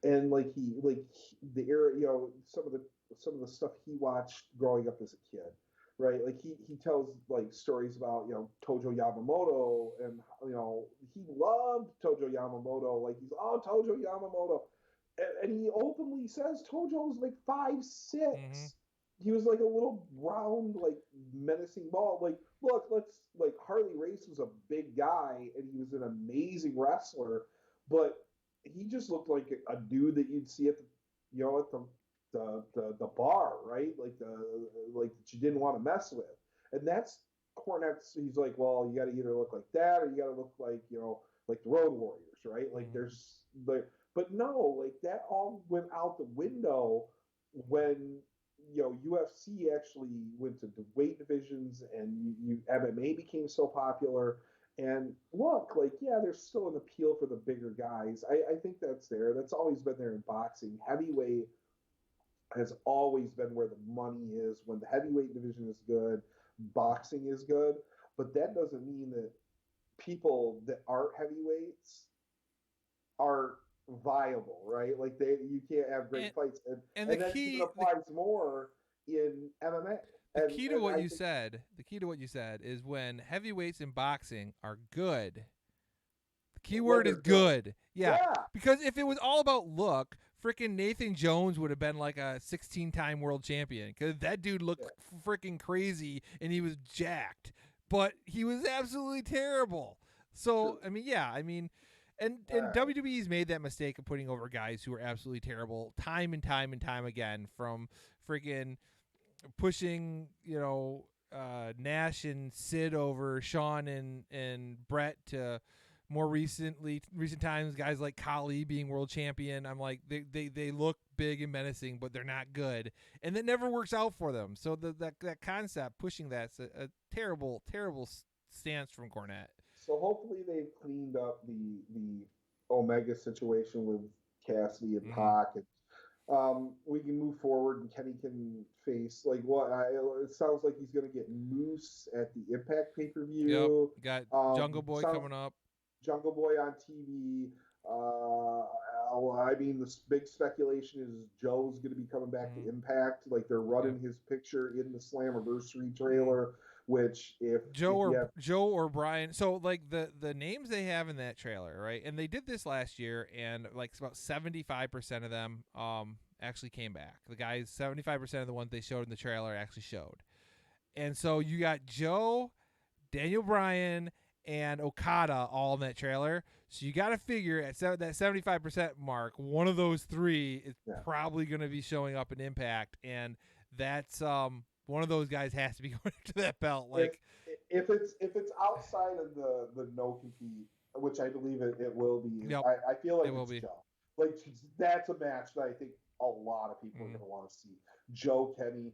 and the era, some of the stuff he watched growing up as a kid, right? Like he tells like stories about Tojo Yamamoto, and he loved Tojo Yamamoto. Like he's Tojo Yamamoto, and he openly says Tojo was like 5'6". mm-hmm. He was like a little round, like menacing ball. Like, look, let's like Harley Race was a big guy and he was an amazing wrestler, but he just looked like a dude that you'd see at the bar, right? Like that you didn't want to mess with. And that's Cornette's. He's like, well, you got to either look like that or you got to look like like the Road Warriors, right? Like Mm-hmm. there's like, but no, like that all went out the window when UFC actually went to the weight divisions, and MMA became so popular. And look, like, yeah, there's still an appeal for the bigger guys. I think that's there. That's always been there in boxing. Heavyweight has always been where the money is. When the heavyweight division is good, boxing is good. But that doesn't mean that people that aren't heavyweights are viable, right? Like you can't have great and fights, and and that even applies more in MMA. the And key to and what I you think said, the key to what you said is when heavyweights in boxing are good. The key when word is they're good, good. Yeah. yeah, Because if it was all about look, freaking Nathan Jones would have been like a 16-time world champion cuz that dude looked yeah, freaking crazy and he was jacked, but he was absolutely terrible. So, true. I mean, yeah, I mean, All and right, WWE's made that mistake of putting over guys who are absolutely terrible time and time and time again, from freaking pushing, Nash and Sid over Sean and Brett, to more recent times guys like Kali being world champion. I'm like, they look big and menacing, but they're not good, and that never works out for them. So that concept pushing that's a terrible stance from Cornette. so hopefully they've cleaned up the Omega situation with Cassidy and Mm-hmm. Pac, and we can move forward, and Kenny can face like it sounds like he's going to get Moose at the Impact pay per Yep, view. got Jungle Boy Sounds coming up. Jungle Boy on TV. I mean, the big speculation is Joe's going to be coming back Mm-hmm. to Impact. Like they're Yep. running his picture in the Slammiversary Mm-hmm. trailer, which if you have Joe or Brian. So like the names they have in that trailer, right? And they did this last year, and like about 75% of them actually came back. The guys, 75% of the ones they showed in the trailer actually showed. And so you got Joe, Daniel Bryan, and Okada all in that trailer. So you got to figure at that 75% mark, one of those three is yeah, probably going to be showing up in Impact, and that's one of those guys has to be going to that belt. if Like, if it's outside of the no compete, which I believe it will be, yep, I feel like it will it's be. Joe. Like that's a match that I think a lot of people are Mm. going to want to see. Joe Kenny.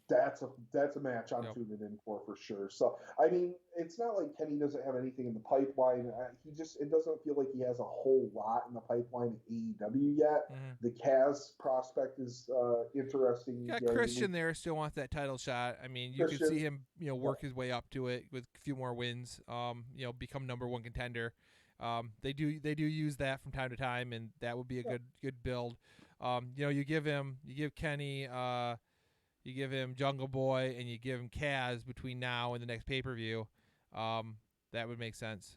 That's a match I'm Yep. tuning in for sure. So I mean, it's not like Kenny doesn't have anything in the pipeline. It doesn't feel like he has a whole lot in the pipeline at AEW yet. Mm-hmm. The Kaz prospect is interesting. Got Yeah, Christian there, still wants that title shot. I mean, you could Christian. see him, work his way up to it with a few more wins. Become number one contender. They do use that from time to time, and that would be a good build. You give Kenny, you give him Jungle Boy, and you give him Kaz between now and the next pay per view. That would make sense.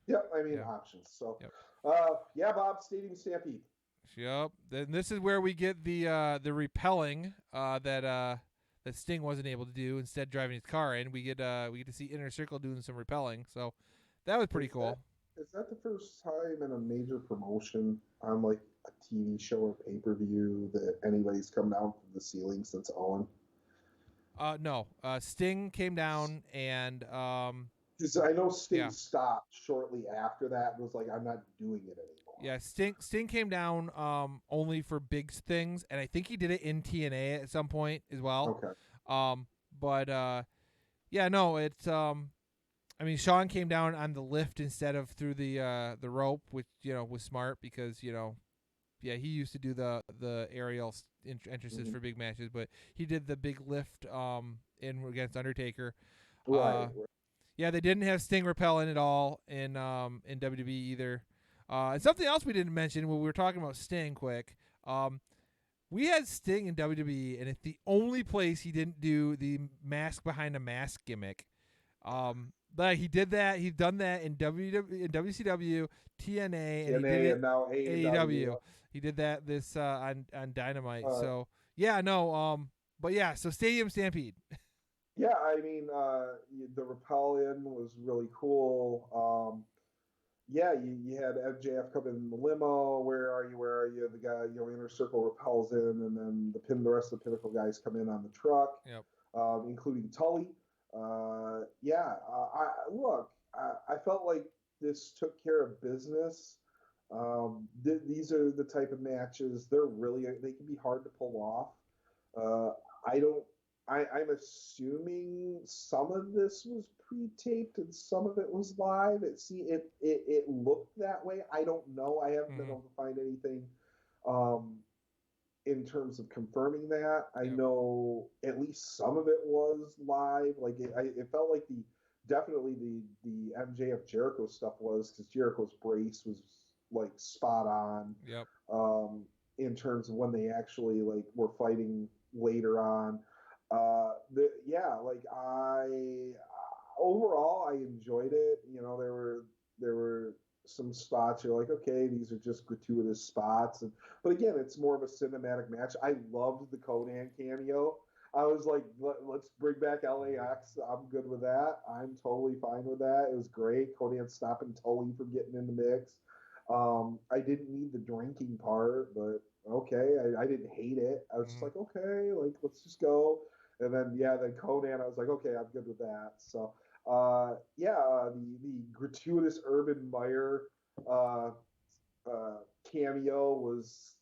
Yep, I mean options. So, yep. Bob, Stadium Stampede. Yep. Then this is where we get the repelling that Sting wasn't able to do. Instead, driving his car in, we get to see Inner Circle doing some repelling. So that was pretty cool. Is that the first time in a major promotion on like a TV show or pay-per-view that anybody's come down from the ceiling since Owen? No. Sting came down and because I know Sting stopped shortly after that and was like, I'm not doing it anymore. Yeah, Sting came down only for big things, and I think he did it in TNA at some point as well. Okay. It's I mean, Shawn came down on the lift instead of through the rope, which was smart because he used to do the aerial entrances for big matches, but he did the big lift in against Undertaker. Right. Yeah, they didn't have Sting repelling at all in WWE either. And something else we didn't mention when we were talking about Sting quick. We had Sting in WWE, and it's the only place he didn't do the mask behind a mask gimmick. But he did that. He's done that in WCW, TNA, and he did it and now AEW. He did that on Dynamite. So Stadium Stampede. Yeah, I mean, the rappel in was really cool. You had MJF come in the limo. Where are you? Where are you? The guy, Inner Circle repels in, and then the rest of the Pinnacle guys come in on the truck. Yep. Including Tully. I felt like this took care of business. These are the type of matches they can be hard to pull off. I'm assuming some of this was pre-taped and some of it was live. It looked that way. I don't know. I haven't been able to find anything in terms of confirming that. I know at least some of it was live. Like it felt like definitely the MJF Jericho stuff was, because Jericho's brace was like spot on. Yep. In terms of when they actually like were fighting later on. Overall I enjoyed it. There were some spots you're like, okay, these are just gratuitous spots, but again, it's more of a cinematic match. I loved the Conan cameo. I was like, let's bring back LAX. I'm good with that. I'm totally fine with that. It was great. Conan stopping Tully from getting in the mix. I didn't need the drinking part, but okay, I didn't hate it. I was just like, okay, like let's just go. And then Conan, I was like, okay, I'm good with that. So the gratuitous Urban Meyer cameo was,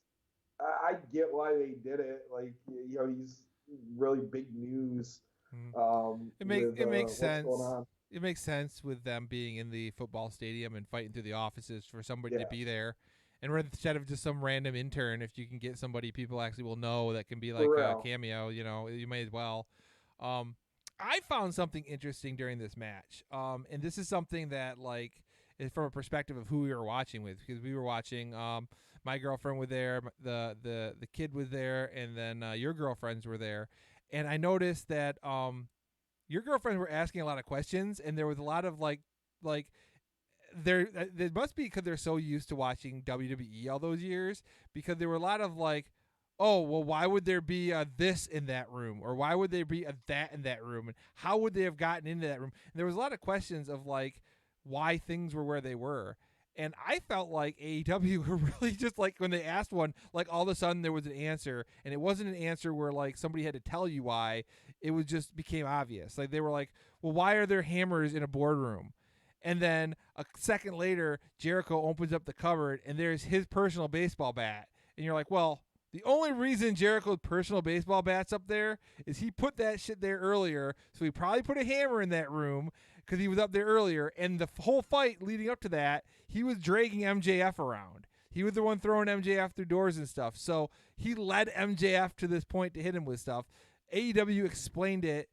I get why they did it. Like, he's really big news. It makes sense. It makes sense with them being in the football stadium and fighting through the offices for somebody to be there. And instead of just some random intern, if you can get somebody people actually will know that can be like a cameo, you may as well. I found something interesting during this match. And this is something that is from a perspective of who we were watching with, because we were watching, my girlfriend was there, the kid was there, and then your girlfriends were there. And I noticed that your girlfriends were asking a lot of questions, and there was a lot of there must be because they're so used to watching WWE all those years, because there were a lot of oh, well, why would there be a this in that room, or why would there be a that in that room, and how would they have gotten into that room? And there was a lot of questions of why things were where they were. And I felt like AEW were really just when they asked one, all of a sudden there was an answer, and it wasn't an answer where somebody had to tell you why. It was just became obvious. They were well, why are there hammers in a boardroom? And then a second later, Jericho opens up the cupboard, and there's his personal baseball bat. And you're like, well, The only reason Jericho's personal baseball bat's up there is he put that shit there earlier, so he probably put a hammer in that room because he was up there earlier. And the whole fight leading up to that, he was dragging MJF around. He was the one throwing MJF through doors and stuff. So he led MJF to this point to hit him with stuff. AEW explained it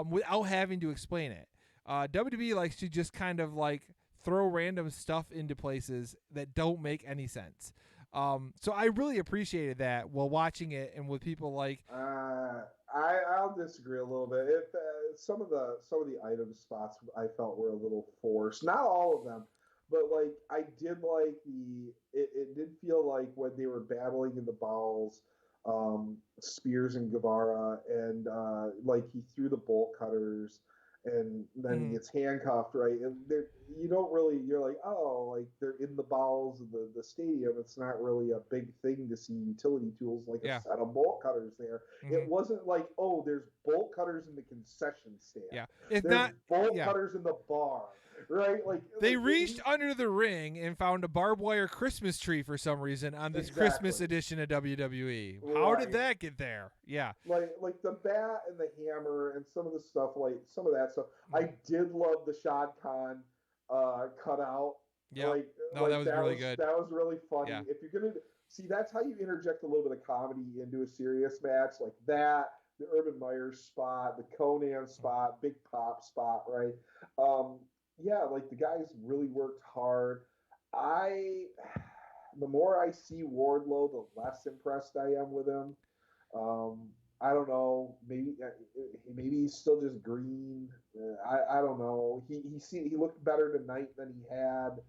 without having to explain it. WWE likes to just kind of like throw random stuff into places that don't make any sense. So I really appreciated that while watching it, and with people like I'll disagree a little bit. If some of the item spots I felt were a little forced, not all of them, but like I did like it did feel like when they were battling in the bowels, Spears and Guevara, and like he threw the bolt cutters. And then he gets handcuffed, right? And you don't really, you're like, oh, like they're in the bowels of the stadium. It's not really a big thing to see utility tools like a set of bolt cutters there. It wasn't like, oh, there's bolt cutters in the concession stand. Yeah, it's there's not bolt cutters in the bar. Right, like they reached under the ring and found a barbed wire Christmas tree for some reason on this Christmas edition of WWE. How did that get there? Yeah, like the bat and the hammer and some of the stuff, like some of that stuff. I did love the Shad Khan cutout. Yeah, like, no, that was really good. That was really funny. Yeah. If you're gonna see, that's how you interject a little bit of comedy into a serious match, like that. The Urban Meyer spot, the Conan spot, Big Pop spot, right? Yeah, like the guys really worked hard. The more I see Wardlow, the less impressed I am with him. I don't know. Maybe he's still just green. I don't know. He looked better tonight than he had.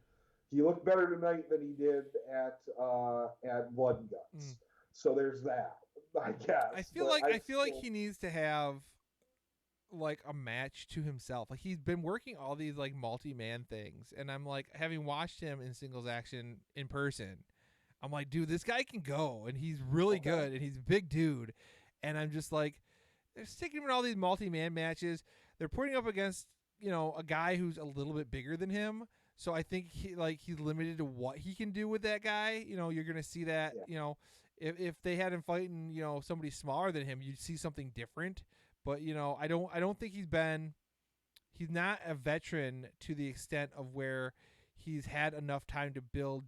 He looked better tonight than he did at Blood and Guts. So there's that. I guess. I feel like he needs to have like a match to himself. Like he's been working all these like multi-man things, and I'm like, having watched him in singles action in person, I'm like, dude, this guy can go, and he's really good, and he's a big dude, and I'm just like, they're sticking him in all these multi-man matches. They're putting up against, you know, a guy who's a little bit bigger than him. So I think he's limited to what he can do with that guy. You know, you're gonna see that. You know, if they had him fighting, you know, somebody smaller than him, you'd see something different. But you know, I don't think he's not a veteran to the extent of where he's had enough time to build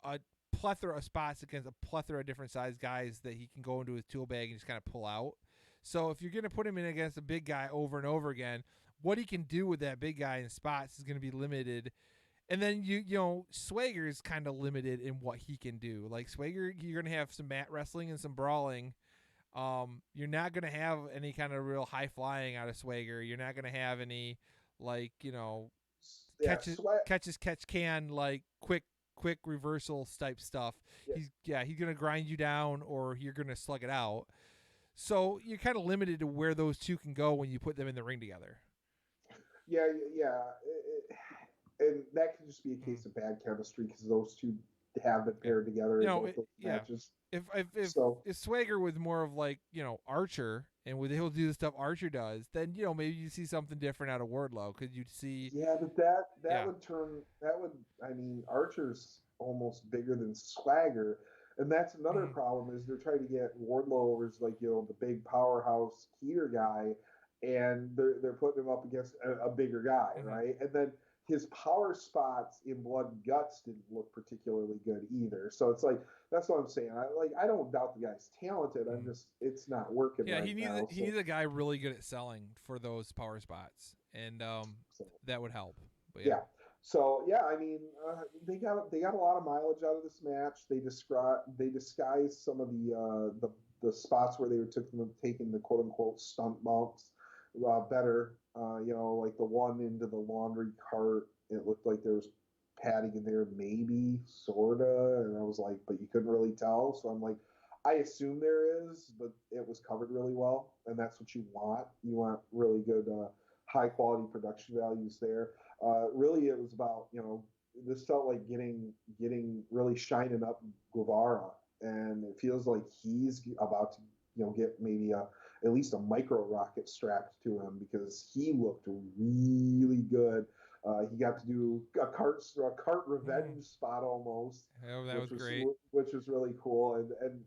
a plethora of spots against a plethora of different size guys that he can go into his tool bag and just kind of pull out. So if you're going to put him in against a big guy over and over again, what he can do with that big guy in spots is going to be limited. And then you know, Swagger is kind of limited in what he can do. Like Swagger, you're going to have some mat wrestling and some brawling. You're not going to have any kind of real high flying out of Swagger. You're not going to have any, like, you know, catch can, like quick reversal type stuff. Yeah. He's going to grind you down, or you're going to slug it out. So you're kind of limited to where those two can go when you put them in the ring together. Yeah. And that could just be a case of bad chemistry because those two have been paired together in both those matches. If Swagger was more of like, you know, Archer, and he'll do the stuff Archer does, then, you know, maybe you see something different out of Wardlow, because you'd see. Yeah, but I mean, Archer's almost bigger than Swagger, and that's another problem is they're trying to get Wardlow over as, like, you know, the big powerhouse heater guy, and they're putting him up against a bigger guy, right? And then his power spots in Blood and Guts didn't look particularly good either. So it's like, that's what I'm saying. I don't doubt the guy's talented. I'm just, it's not working. Yeah, he needs a guy really good at selling for those power spots, and that would help. But yeah. So yeah, I mean, they got a lot of mileage out of this match. They disguised some of the spots where they were taking the quote unquote stunt bumps better. You know, like the one into the laundry cart, it looked like there was padding in there, maybe, sorta, and I was like, but you couldn't really tell. So I'm like, I assume there is, but it was covered really well, and that's what you want. You want really good, high quality production values there. Really, it was about, you know, this felt like getting really shining up Guevara, and it feels like he's about to, you know, get maybe at least a micro rocket strapped to him, because he looked really good. He got to do a cart revenge spot almost. Oh, that was great. Which was really cool. And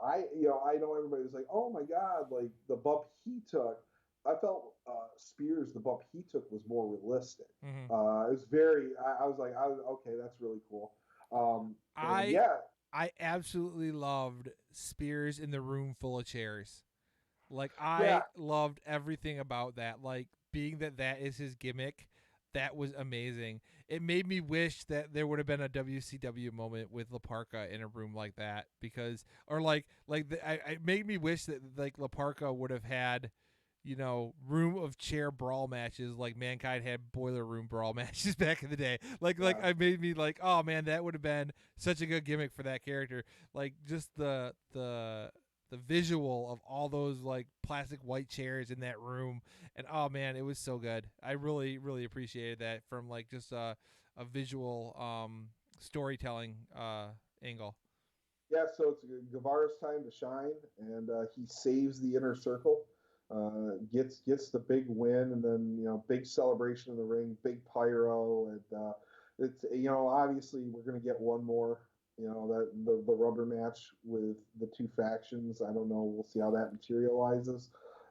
I know everybody was like, oh my God, like the bump he took. I felt Spears, the bump he took was more realistic. Mm-hmm. It was very, I was like, okay, that's really cool. And I yeah, I absolutely loved Spears in the room full of chairs. Like yeah, I loved everything about that. Like being that is his gimmick. That was amazing. It made me wish that there would have been a WCW moment with La Parka in a room like that because, or it made me wish that like La Parka would have had, room of chair brawl matches like Mankind had boiler room brawl matches back in the day. Like yeah. I made me like, oh man, that would have been such a good gimmick for that character. Like just the visual of all those like plastic white chairs in that room, and oh man, it was so good. I really really appreciated that from like just a visual storytelling angle. Yeah, so it's Guevara's time to shine, and he saves the inner circle, gets the big win, and then big celebration in the ring, big pyro, and it's obviously we're gonna get one more, that the rubber match with the two factions. I don't know, we'll see how that materializes,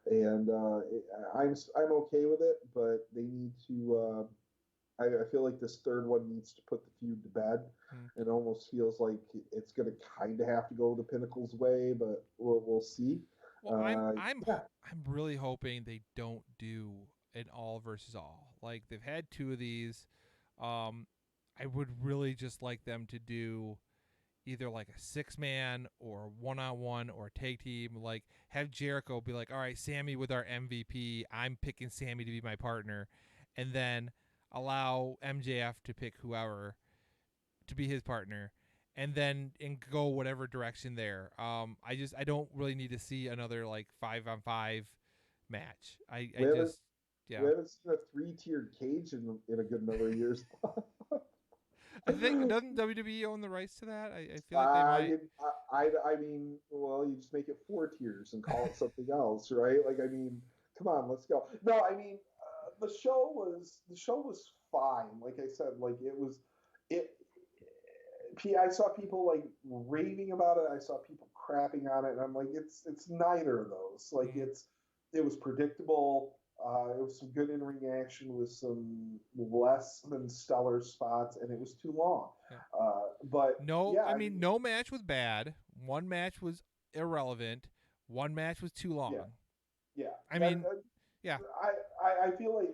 and I'm okay with it, but they need to. I feel like this third one needs to put the feud to bed. Mm. It almost feels like it's going to kind of have to go the Pinnacle's way, but we'll see. Well, Yeah, I'm really hoping they don't do an all versus all. Like they've had two of these. I would really just like them to do either like a 6-man or 1-on-1 or tag team. Like have Jericho be like, all right, Sammy with our MVP. I'm picking Sammy to be my partner, and then allow MJF to pick whoever to be his partner, and then go whatever direction there. I don't really need to see another like 5-on-5 match. I we haven't just yeah. we haven't seen a three-tiered cage in a good number of years. I think doesn't WWE own the rights to that? I feel like they I, might. I mean, well, you just make it 4 tiers and call it something else, right? Like, I mean, come on, let's go. No, I mean, the show was fine. Like I said, like it. I saw people like raving about it. I saw people crapping on it, and I'm like, it's neither of those. Like Mm. it was predictable. It was some good in-ring action with some less than stellar spots, and it was too long. Yeah. But No, yeah, I I mean mean, no match was bad. One match was irrelevant. One match was too yeah, long. yeah. I mean, yeah. I feel like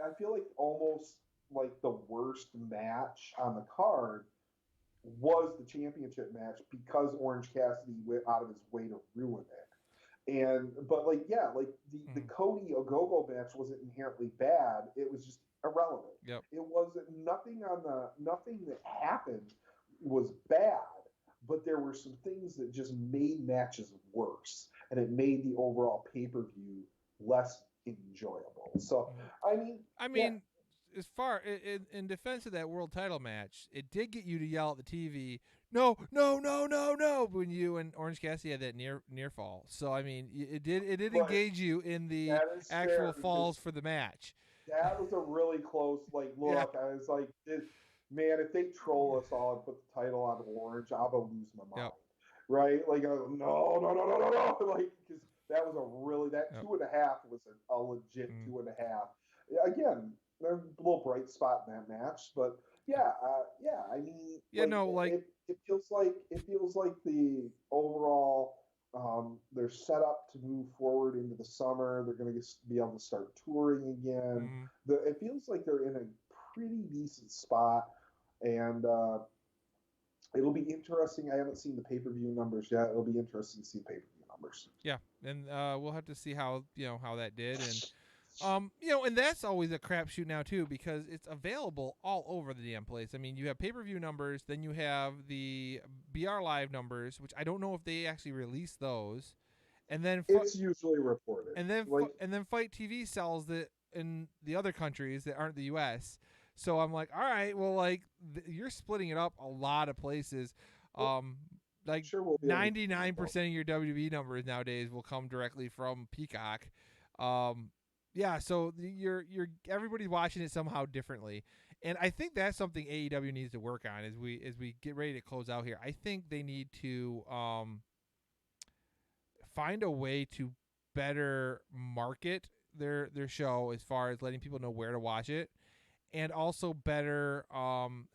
I feel like almost like the worst match on the card was the championship match because Orange Cassidy went out of his way to ruin it. But like yeah, like the Mm. Cody Ogogo match wasn't inherently bad. It was just irrelevant. Yep. It wasn't nothing that happened was bad, but there were some things that just made matches worse, and it made the overall pay per view less enjoyable. So Mm. I mean, I yeah, mean, as far in defense of that world title match, it did get you to yell at the TV, "No, no, no, no, no!" when you and Orange Cassidy had that near fall. So I mean, it did but engage you in the that is actual fair falls because for the match. that was a really close like Yeah. look. I was like, man, if they troll us all and put the title on Orange, I'm gonna lose my mind. Yep. Right? Like, no, no, no, no, no, no. Like, because that was that Yep. 2.5 was a legit Mm. 2.5. Again, there's a little bright spot in that match, but yeah, yeah. I mean, Yeah. like No. Like. it feels like the overall they're set up to move forward into the summer. They're going to be able to start touring again. Mm, It feels like they're in a pretty decent spot, and it'll be interesting. I haven't seen the pay per view numbers yet. It'll be interesting to see pay per view numbers. yeah. And we'll have to see how how that did, and and that's always a crapshoot now too because it's available all over the damn place. I mean, you have pay-per-view numbers, then you have the BR Live numbers, which I don't know if they actually release those, and then It's usually reported. Like, and then Fight TV sells it in the other countries that aren't the U.S. So I'm like, all right, well, like you're splitting it up a lot of places. Um, like sure we'll be able to 99% of your WWE numbers nowadays will come directly from Peacock. Yeah, so you're everybody's watching it somehow differently, and I think that's something AEW needs to work on as we get ready to close out here. I think they need to find a way to better market their show as far as letting people know where to watch it, and also better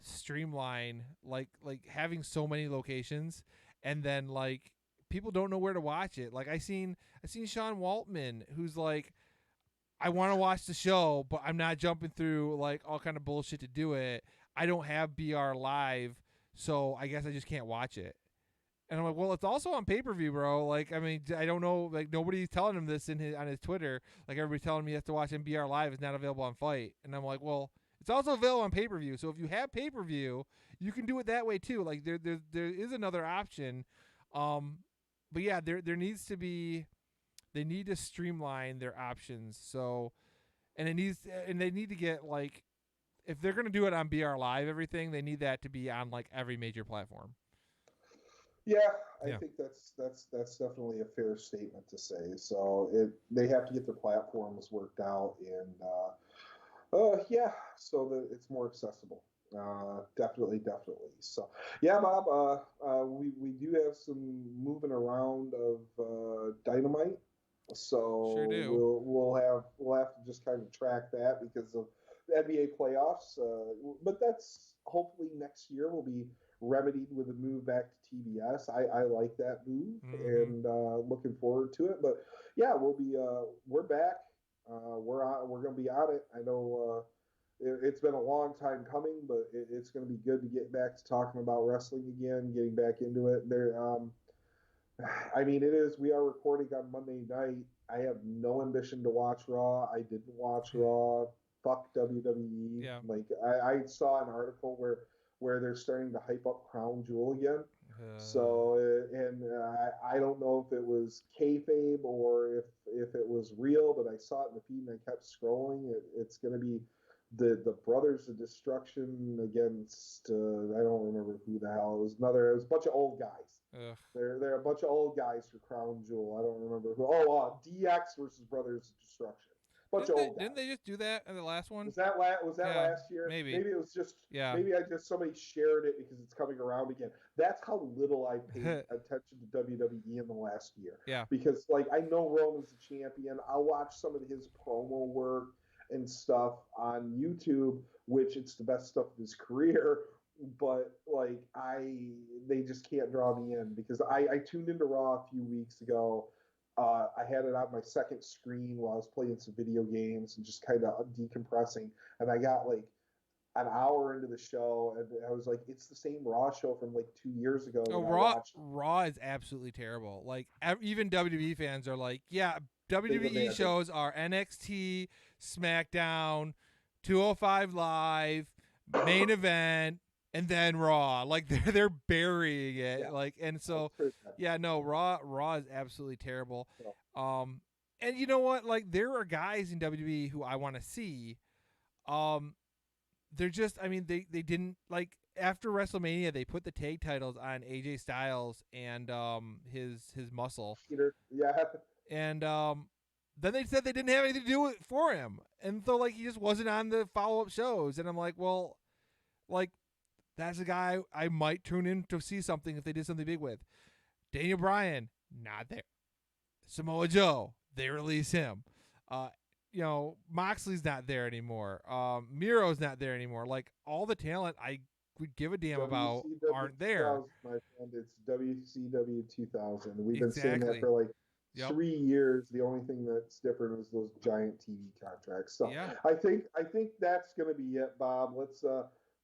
streamline like having so many locations, and then like people don't know where to watch it. Like I seen Sean Waltman, who's like, I want to watch the show, but I'm not jumping through like all kind of bullshit to do it. I don't have BR Live, so I guess I just can't watch it. And I'm like, well, it's also on pay-per-view, bro. Like, I mean, I don't know. Like, nobody's telling him this on his Twitter. Like, everybody's telling me he has to watch MBR Live. It's not available on Fight. And I'm like, well, it's also available on pay-per-view. So if you have pay-per-view, you can do it that way too. Like, there is another option. But yeah, there needs to be. They need to streamline their options. So, and they need to get like, if they're gonna do it on BR Live, everything, they need that to be on like every major platform. Yeah, I think that's definitely a fair statement to say. So they have to get their platforms worked out, and so that it's more accessible. Definitely. So yeah, Bob. We do have some moving around of Dynamite. So Sure do. we'll have to just kind of track that because of the NBA playoffs. But that's hopefully next year will be remedied with a move back to TBS. I like that move, Mm-hmm. and looking forward to it. But yeah, we're back. We're gonna be on it. I know it's been a long time coming, but it's gonna be good to get back to talking about wrestling again, getting back into it. I mean, it is. We are recording on Monday night. I have no ambition to watch Raw. I didn't watch Raw. Fuck WWE. Yeah. Like I saw an article where they're starting to hype up Crown Jewel again. So and I don't know if it was kayfabe or if it was real, but I saw it in the feed and I kept scrolling. It's going to be the Brothers of Destruction against I don't remember who the hell it was. It was a bunch of old guys. Ugh. They're a bunch of old guys for Crown Jewel. I don't remember who. Oh, DX versus Brothers of Destruction. Bunch of old guys. Didn't they just do that in the last one? Was that last year? Maybe. Maybe it was just. Yeah. Maybe I just somebody shared it because it's coming around again. That's how little I paid attention to WWE in the last year. Yeah. Because like I know Roman's the champion. I'll watch some of his promo work and stuff on YouTube, which it's the best stuff of his career. But like they just can't draw me in because I tuned into Raw a few weeks ago. I had it on my second screen while I was playing some video games and just kind of decompressing. And I got like an hour into the show, and I was like, "It's the same Raw show from like 2 years ago." Oh, Raw is absolutely terrible. Like even WWE fans are like, "Yeah, WWE shows are NXT, SmackDown, 205 Live, main event." And then Raw, like they're burying it, Yeah. like, and so yeah, no, Raw is absolutely terrible. Yeah. And you know what? Like there are guys in WWE who I want to see. They're just, I mean, they didn't like after WrestleMania they put the tag titles on AJ Styles and his muscle. Peter, yeah. And then they said they didn't have anything to do with for him, and so like he just wasn't on the follow up shows, and I'm like, well, like. That's a guy I might tune in to see something if they did something big with. Daniel Bryan, not there. Samoa Joe, they release him. Moxley's not there anymore. Miro's not there anymore. Like all the talent I would give a damn about aren't there. My friend, it's WCW 2000. We've been saying that for like 3 years. The only thing that's different is those giant TV contracts. So yeah. I think that's going to be it, Bob.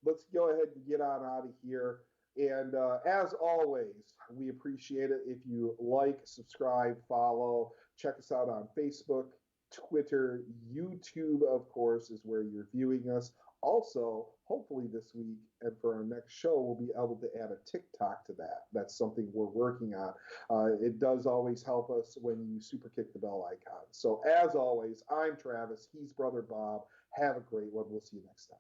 Let's go ahead and get on out of here. And as always, we appreciate it if you like, subscribe, follow. Check us out on Facebook, Twitter, YouTube, of course, is where you're viewing us. Also, hopefully this week and for our next show, we'll be able to add a TikTok to that. That's something we're working on. It does always help us when you super kick the bell icon. So as always, I'm Travis. He's Brother Bob. Have a great one. We'll see you next time.